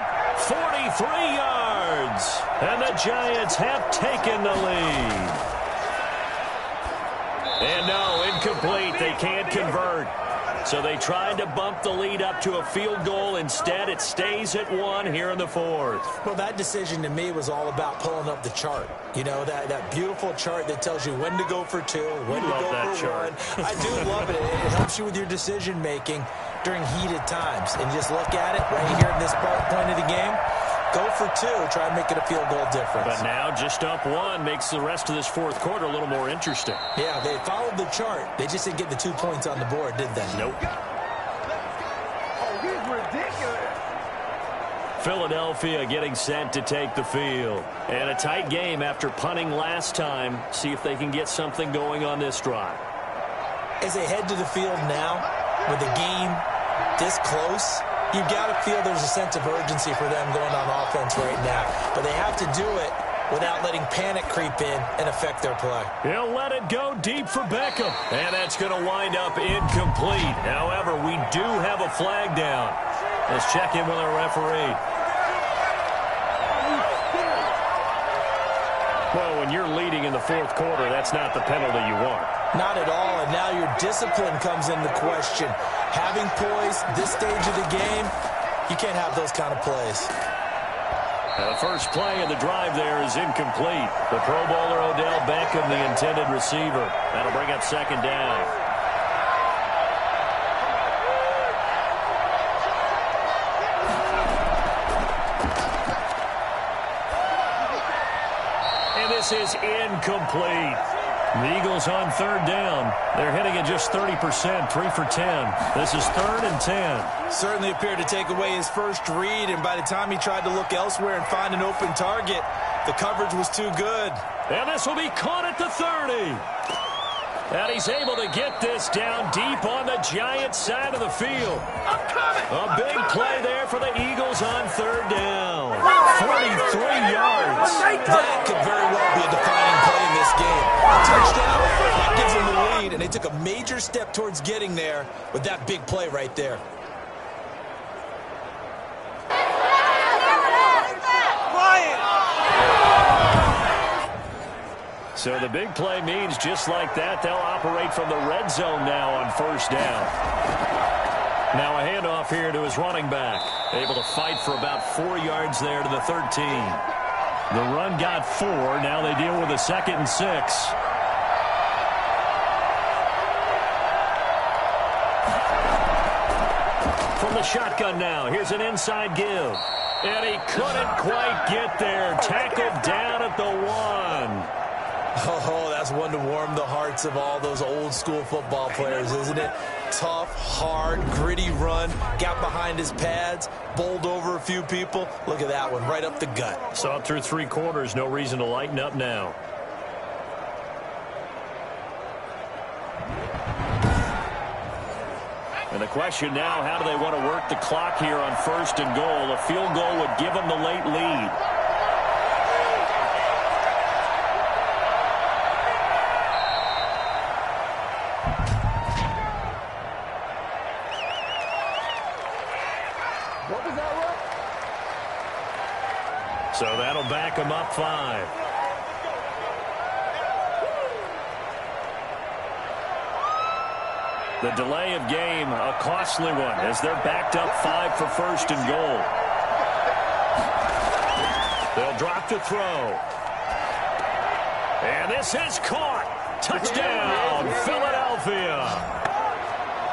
43 yards. And the Giants have taken the lead. And no, incomplete. They can't convert. So they tried to bump the lead up to a field goal. Instead, it stays at 1 here in the 4th. Well, that decision to me was all about pulling up the chart. You know, that beautiful chart that tells you when to go for 2, when to go for 1. I do love it. It helps you with your decision-making during heated times. And you just look at it right here in this point of the game. Go for 2, try and make it a field goal difference. But now just up 1 makes the rest of this 4th quarter a little more interesting. Yeah, they followed the chart. They just didn't get the 2 points on the board, did they? Nope. Oh, he's ridiculous. Philadelphia getting set to take the field. And a tight game after punting last time. See if they can get something going on this drive. As they head to the field now, with the game this close, you've got to feel there's a sense of urgency for them going on offense right now. But they have to do it without letting panic creep in and affect their play. He'll let it go deep for Beckham. And that's going to wind up incomplete. However, we do have a flag down. Let's check in with our referee. Well, when you're leading in the fourth quarter, that's not the penalty you want. Not at all, and now your discipline comes into question. Having poise this stage of the game, you can't have those kind of plays. The first play of the drive there is incomplete. The Pro Bowler Odell Beckham, the intended receiver. That'll bring up second down. And this is incomplete. The Eagles on third down. They're hitting at just 30%, 3 for 10. This is 3rd and 10. Certainly appeared to take away his first read, and by the time he tried to look elsewhere and find an open target, the coverage was too good. And this will be caught at the 30. And he's able to get this down deep on the Giants side of the field. A big play there for the Eagles on third down. 43 yards. That could very well be a defining play in this game. A touchdown, that gives them the lead, and they took a major step towards getting there with that big play right there. So the big play means just like that, they'll operate from the red zone now on first down. Now a handoff here to his running back. Able to fight for about 4 yards there to the 13. The run got 4. Now they deal with a 2nd and 6. From the shotgun now, here's an inside give. And he couldn't quite get there. Tackled down at the 1. Oh, that's one to warm the hearts of all those old school football players, isn't it? Tough, hard, gritty run, got behind his pads, bowled over a few people. Look at that one, right up the gut. Saw it through 3 quarters, no reason to lighten up now. And the question now, how do they want to work the clock here on 1st and goal? A field goal would give them the late lead. So that'll back him up 5. The delay of game, a costly one, as they're backed up 5 for 1st and goal. They'll drop to throw. And this is caught. Touchdown, Philadelphia.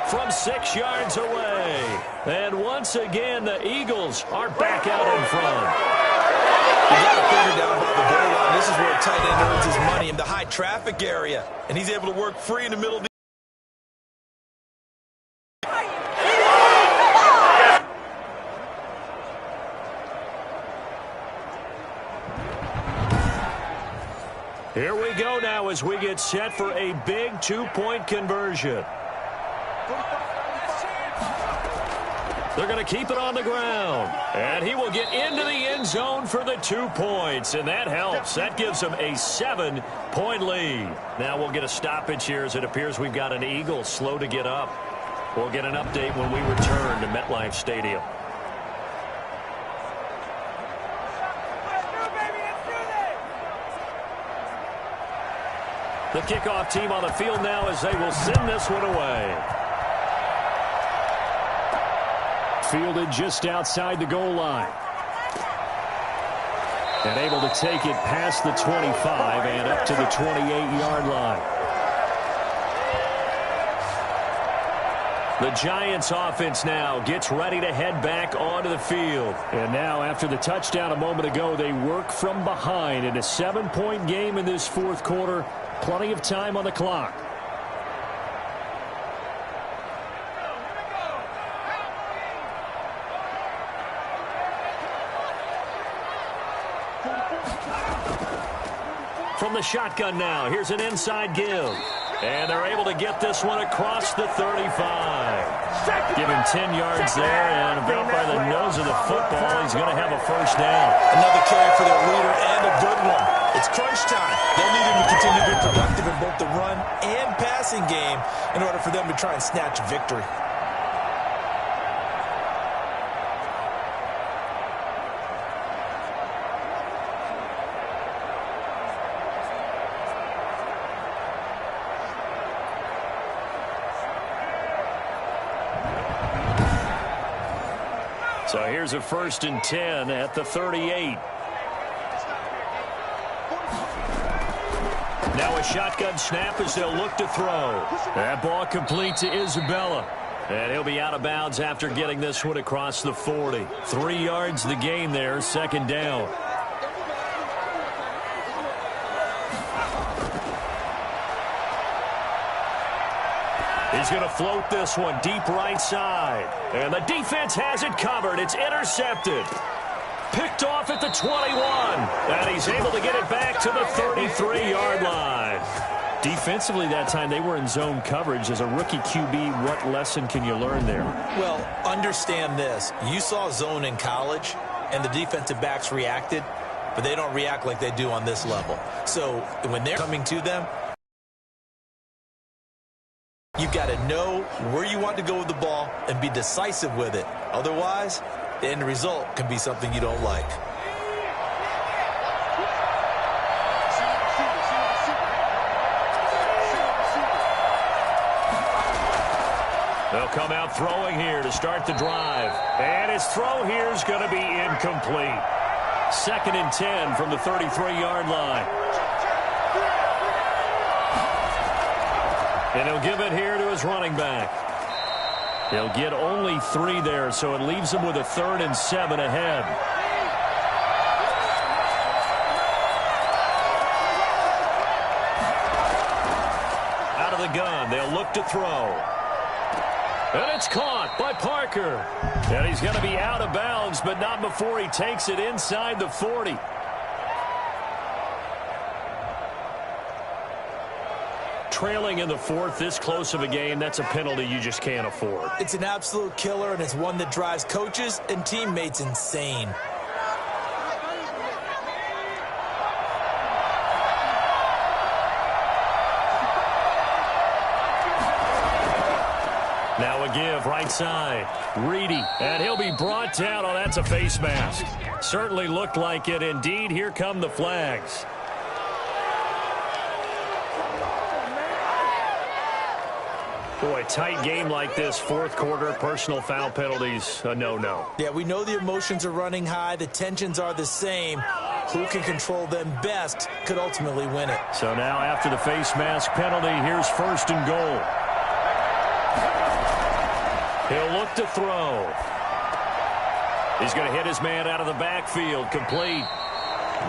From 6 yards away. And once again, the Eagles are back out in front. You got a finger down by the goal line. This is where a tight end earns his money, in the high traffic area. And he's able to work free in the middle of the Here we go now as we get set for a big 2-point conversion. They're going to keep it on the ground. And he will get into the end zone for the 2 points. And that helps. That gives them a 7-point lead. Now we'll get a stoppage here as it appears we've got an Eagle slow to get up. We'll get an update when we return to MetLife Stadium. The kickoff team on the field now as they will send this one away. Fielded just outside the goal line. And able to take it past the 25 and up to the 28-yard line. The Giants offense now gets ready to head back onto the field. And now after the touchdown a moment ago, they work from behind in a 7-point game in this fourth quarter. Plenty of time on the clock. From the shotgun now, here's an inside give. And they're able to get this one across the 35. Give him 10 yards there, and about by the nose of the football, he's going to have a first down. Another carry for their leader, and a good one. It's crunch time. They'll need him to continue to be productive in both the run and passing game in order for them to try and snatch victory. So here's a 1st and 10 at the 38. Now a shotgun snap as they'll look to throw. That ball complete to Isabella. And he'll be out of bounds after getting this one across the 40. 3 yards the gain there, 2nd down. He's going to float this one deep right side. And the defense has it covered. It's intercepted. Picked off at the 21. And he's able to get it back to the 33-yard line. Defensively that time, they were in zone coverage. As a rookie QB, what lesson can you learn there? Well, understand this. You saw zone in college, and the defensive backs reacted, but they don't react like they do on this level. So when they're coming to them, you've got to know where you want to go with the ball and be decisive with it. Otherwise, the end result can be something you don't like. They'll come out throwing here to start the drive. And his throw here is going to be incomplete. 2nd and 10 from the 33-yard line. And he'll give it here to his running back. He'll get only 3 there, so it leaves him with a 3rd and 7 ahead. Out of the gun, they'll look to throw. And it's caught by Parker. And he's going to be out of bounds, but not before he takes it inside the 40. Trailing in the 4th, this close of a game, that's a penalty you just can't afford. It's an absolute killer, and it's one that drives coaches and teammates insane. Now a give right side. Reedy, and he'll be brought down. Oh, that's a face mask. Certainly looked like it. Indeed, here come the flags. Boy, tight game like this, 4th quarter, personal foul penalties, a no-no. Yeah, we know the emotions are running high. The tensions are the same. Who can control them best could ultimately win it. So now after the face mask penalty, here's 1st and goal. He'll look to throw. He's going to hit his man out of the backfield, complete.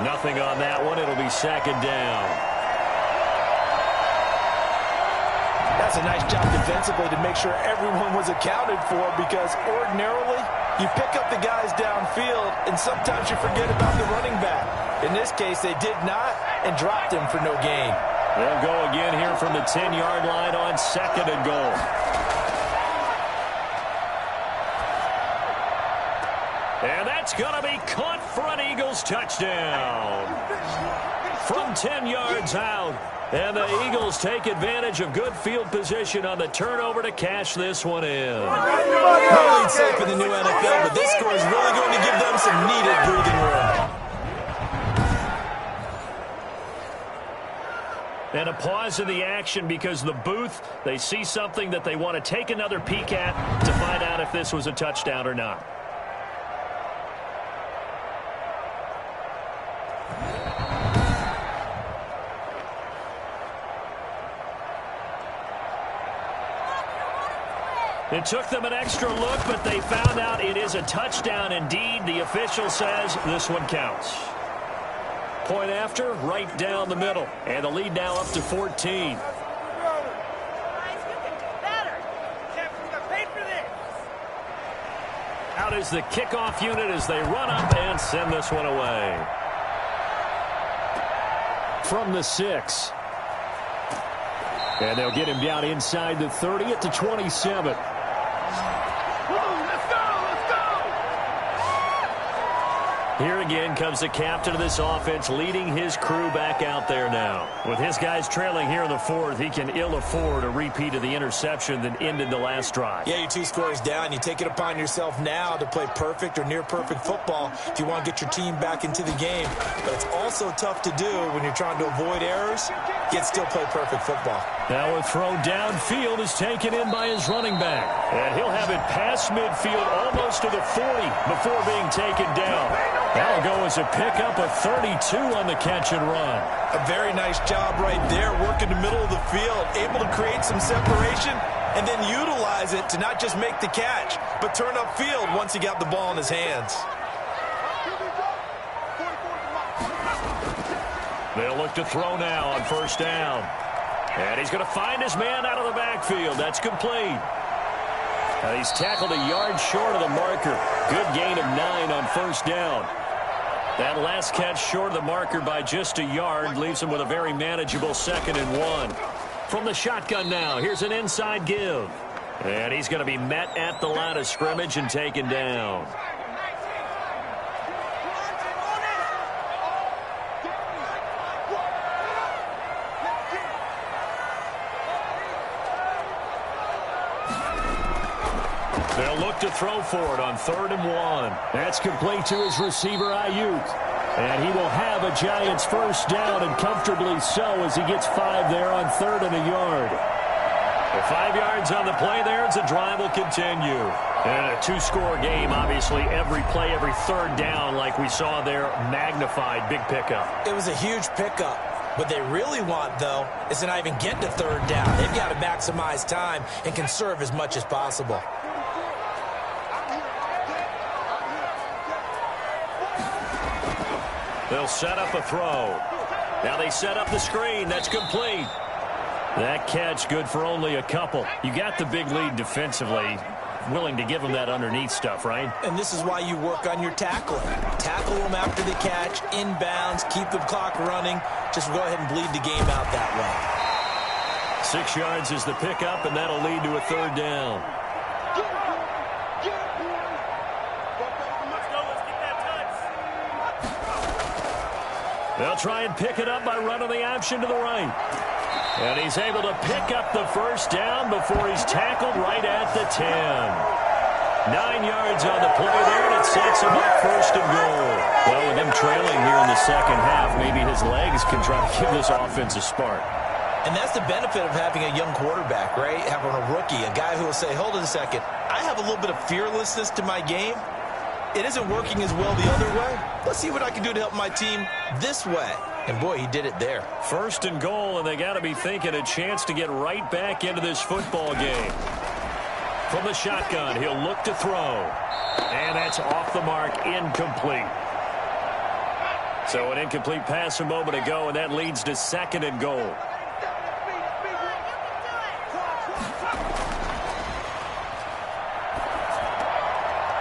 Nothing on that one. It'll be 2nd down. That's a nice job defensively to make sure everyone was accounted for, because ordinarily you pick up the guys downfield and sometimes you forget about the running back. In this case, they did not and dropped him for no gain. They'll go again here from the 10-yard line on 2nd and goal. And that's going to be caught for an Eagles touchdown. From 10 yards out. And the Eagles take advantage of good field position on the turnover to cash this one in. No lead safe in the new NFL, but this score is really going to give them some needed breathing room. And a pause in the action because the booth, they see something that they want to take another peek at to find out if this was a touchdown or not. It took them an extra look, but they found out it is a touchdown indeed. The official says this one counts. Point after, right down the middle. And the lead now up to 14. Out is the kickoff unit as they run up and send this one away. From the 6. And they'll get him down inside the 30 at the 27. Let's go! Here again comes the captain of this offense, leading his crew back out there now. With his guys trailing here in the fourth, he can ill afford a repeat of the interception that ended the last drive. Yeah, you're 2 scores down. You take it upon yourself now to play perfect or near-perfect football if you want to get your team back into the game. But it's also tough to do when you're trying to avoid errors, yet still play perfect football. Now a throw downfield is taken in by his running back. And he'll have it past midfield almost to the 40 before being taken down. That'll go as a pickup of 32 on the catch and run. A very nice job right there, working the middle of the field, able to create some separation and then utilize it to not just make the catch, but turn upfield once he got the ball in his hands. They'll look to throw now on first down. And he's going to find his man out of the backfield. That's complete. He's tackled a yard short of the marker. Good gain of 9 on first down. That last catch short of the marker by just a yard leaves him with a very manageable 2nd and 1. From the shotgun now, here's an inside give. And he's going to be met at the line of scrimmage and taken down. They'll look to throw for it on 3rd and 1. That's complete to his receiver, Ayuk. And he will have a Giants first down, and comfortably so, as he gets 5 there on 3rd and a yard. Well, 5 yards on the play there as the drive will continue. And a 2-score game, obviously, every play, every 3rd down, like we saw there, magnified, big pickup. It was a huge pickup. What they really want, though, is to not even get to 3rd down. They've got to maximize time and conserve as much as possible. They'll set up a throw. Now they set up the screen. That's complete. That catch good for only a couple. You got the big lead defensively. Willing to give them that underneath stuff, right? And this is why you work on your tackling. Tackle them after the catch, inbounds, keep the clock running. Just go ahead and bleed the game out that way. 6 yards is the pickup, and that'll lead to a 3rd down. They'll try and pick it up by running the option to the right. And he's able to pick up the first down before he's tackled right at the 10. 9 yards on the play there, and it sets him up 1st and goal. Well, with him trailing here in the second half, maybe his legs can try to give this offense a spark. And that's the benefit of having a young quarterback, right? Having a rookie, a guy who will say, hold on a second, I have a little bit of fearlessness to my game. It isn't working as well the other way. Let's see what I can do to help my team this way. And, boy, he did it there. 1st and goal, and they got to be thinking a chance to get right back into this football game. From the shotgun, he'll look to throw. And that's off the mark, incomplete. So an incomplete pass a moment ago, and that leads to 2nd and goal.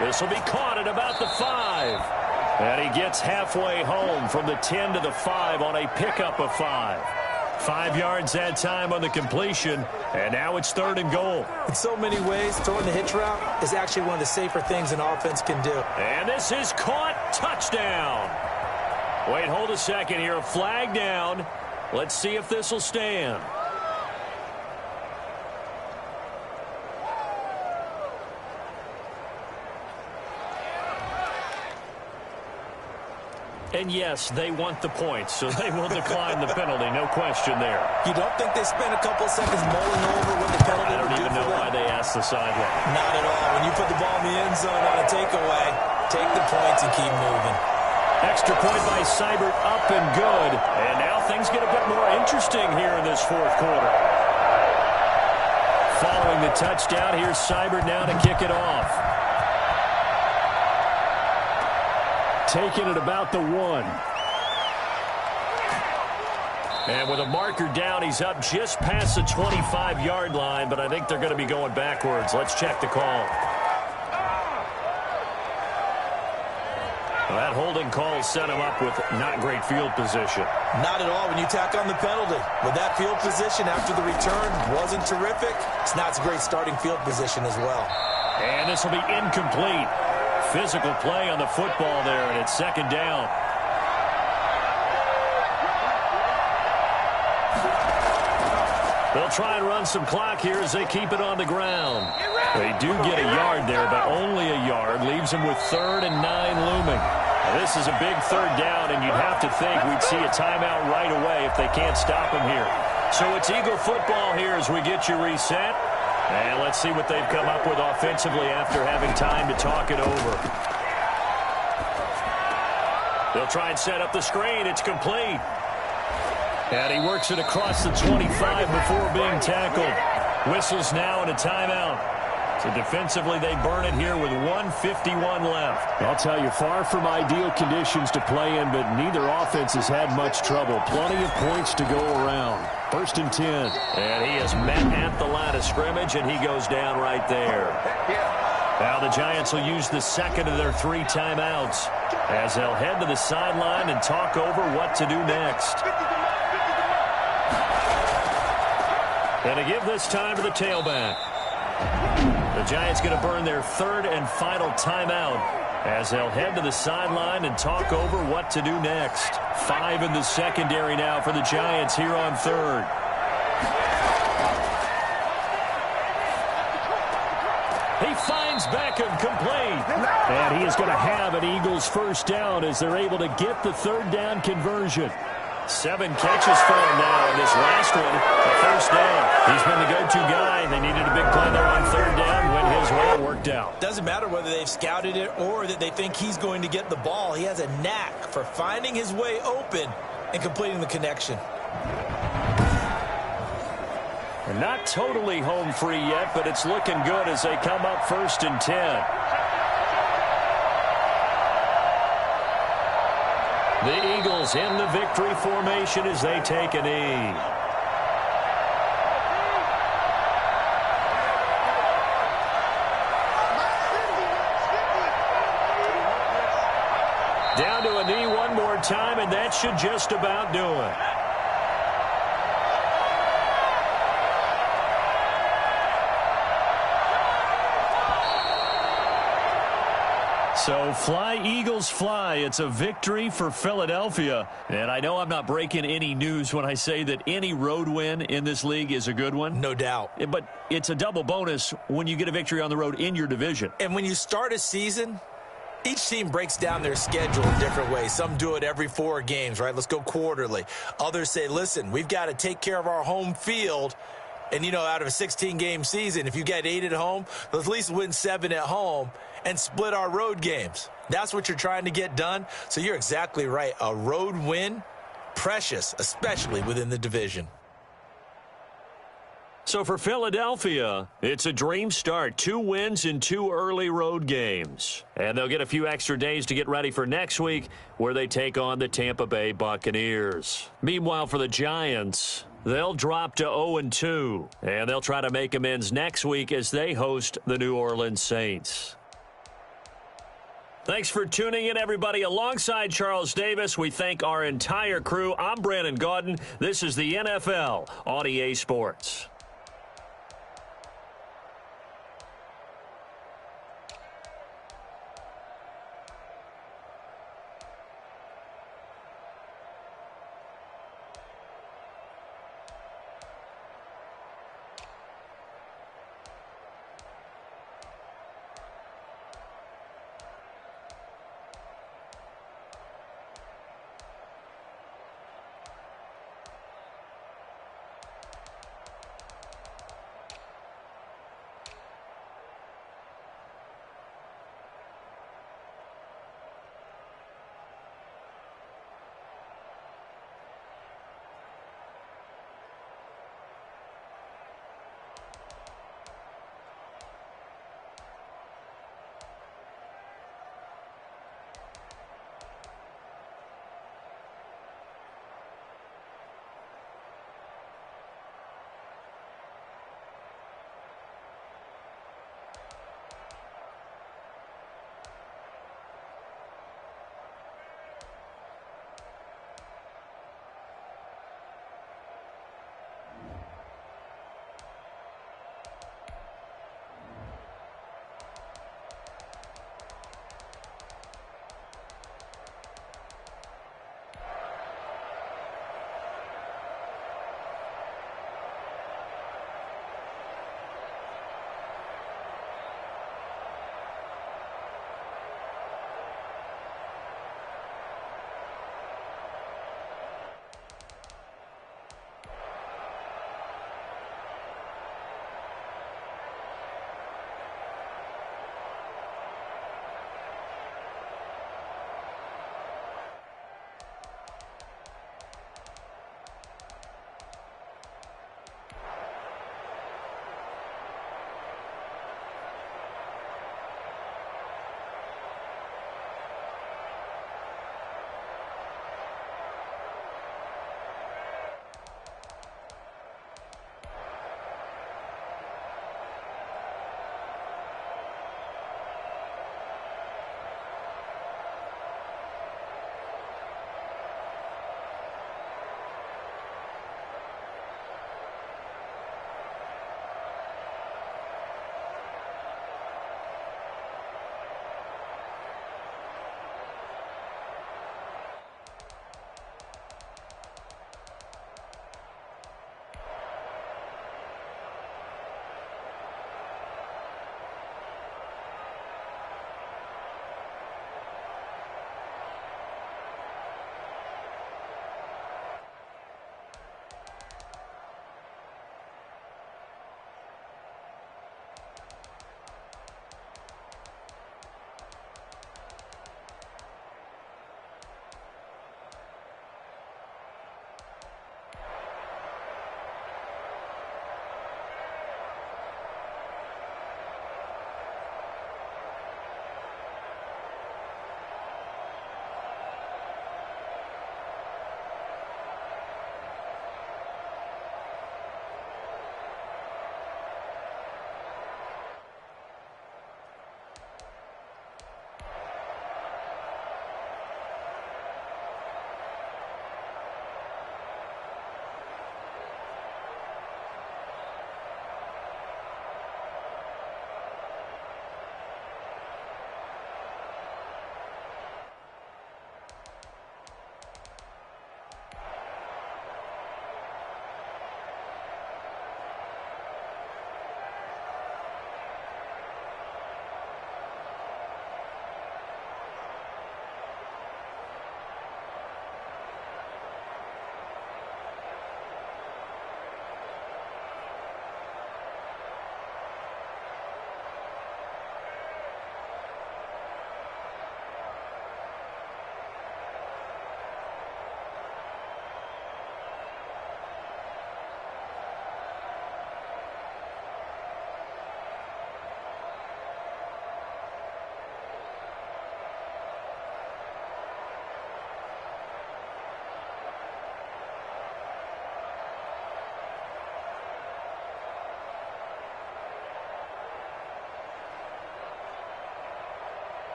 This will be caught at about the 5. And he gets halfway home from the 10 to the 5 on a pickup of 5. 5 yards that time on the completion, and now it's 3rd and goal. In so many ways, throwing the hitch route is actually one of the safer things an offense can do. And this is caught. Touchdown. Wait, hold a second here. A flag down. Let's see if this will stand. And yes, they want the points, so they will decline the penalty. No question there. You don't think they spent a couple of seconds mulling over what the penalty I don't even know why they asked the sideline. Not at all. When you put the ball in the end zone on a takeaway, take the points and keep moving. Extra point by Seibert, up and good. And now things get a bit more interesting here in this 4th quarter. Following the touchdown, here's Seibert now to kick it off. Taking it about the 1. And with a marker down, he's up just past the 25-yard line, but I think they're going to be going backwards. Let's check the call. Well, that holding call set him up with not great field position. Not at all when you tack on the penalty. With that field position after the return wasn't terrific, it's not a great starting field position as well. And this will be incomplete. Physical play on the football there, and it's second down. They'll try and run some clock here as they keep it on the ground. They do get a yard there, but only a yard. Leaves them with 3rd and 9 looming. Now, this is a big third down, and you'd have to think we'd see a timeout right away if they can't stop them here. So it's Eagle football here as we get you reset. And let's see what they've come up with offensively after having time to talk it over. They'll try and set up the screen. It's complete. And he works it across the 25 before being tackled. Whistles now and a timeout. So defensively, they burn it here with 1:51 left. I'll tell you, far from ideal conditions to play in, but neither offense has had much trouble. Plenty of points to go around. 1st and 10. And he is met at the line of scrimmage, and he goes down right there. Now the Giants will use the second of their 3 timeouts as they'll head to the sideline and talk over what to do next. And to give this time to the tailback. The Giants going to burn their 3rd and final timeout as they'll head to the sideline and talk over what to do next. 5 in the secondary now for the Giants here on 3rd. He finds Beckham complete. And he is going to have an Eagles first down as they're able to get the 3rd down conversion. 7 catches for him now, and this last one, a first down. He's been the go-to guy. They needed a big play there on 3rd down when his way worked out. Doesn't matter whether they've scouted it or that they think he's going to get the ball. He has a knack for finding his way open and completing the connection. And not totally home free yet, but it's looking good as they come up 1st and 10. The Eagles in the victory formation as they take a knee. Down to a knee one more time, and that should just about do it. So fly, Eagles, fly. It's a victory for Philadelphia. And I know I'm not breaking any news when I say that any road win in this league is a good one. No doubt. But it's a double bonus when you get a victory on the road in your division. And when you start a season, each team breaks down their schedule in different ways. Some do it every 4 games, right? Let's go quarterly. Others say, listen, we've got to take care of our home field. And, you know, out of a 16-game season, if you get 8 at home, let's at least win 7 at home and split our road games. That's what you're trying to get done. So you're exactly right. A road win, precious, especially within the division. So for Philadelphia, it's a dream start. 2 wins in 2 early road games. And they'll get a few extra days to get ready for next week where they take on the Tampa Bay Buccaneers. Meanwhile, for the Giants, they'll drop to 0-2. And they'll try to make amends next week as they host the New Orleans Saints. Thanks for tuning in, everybody. Alongside Charles Davis, we thank our entire crew. I'm Brandon Gaudin. This is the NFL on EA Sports.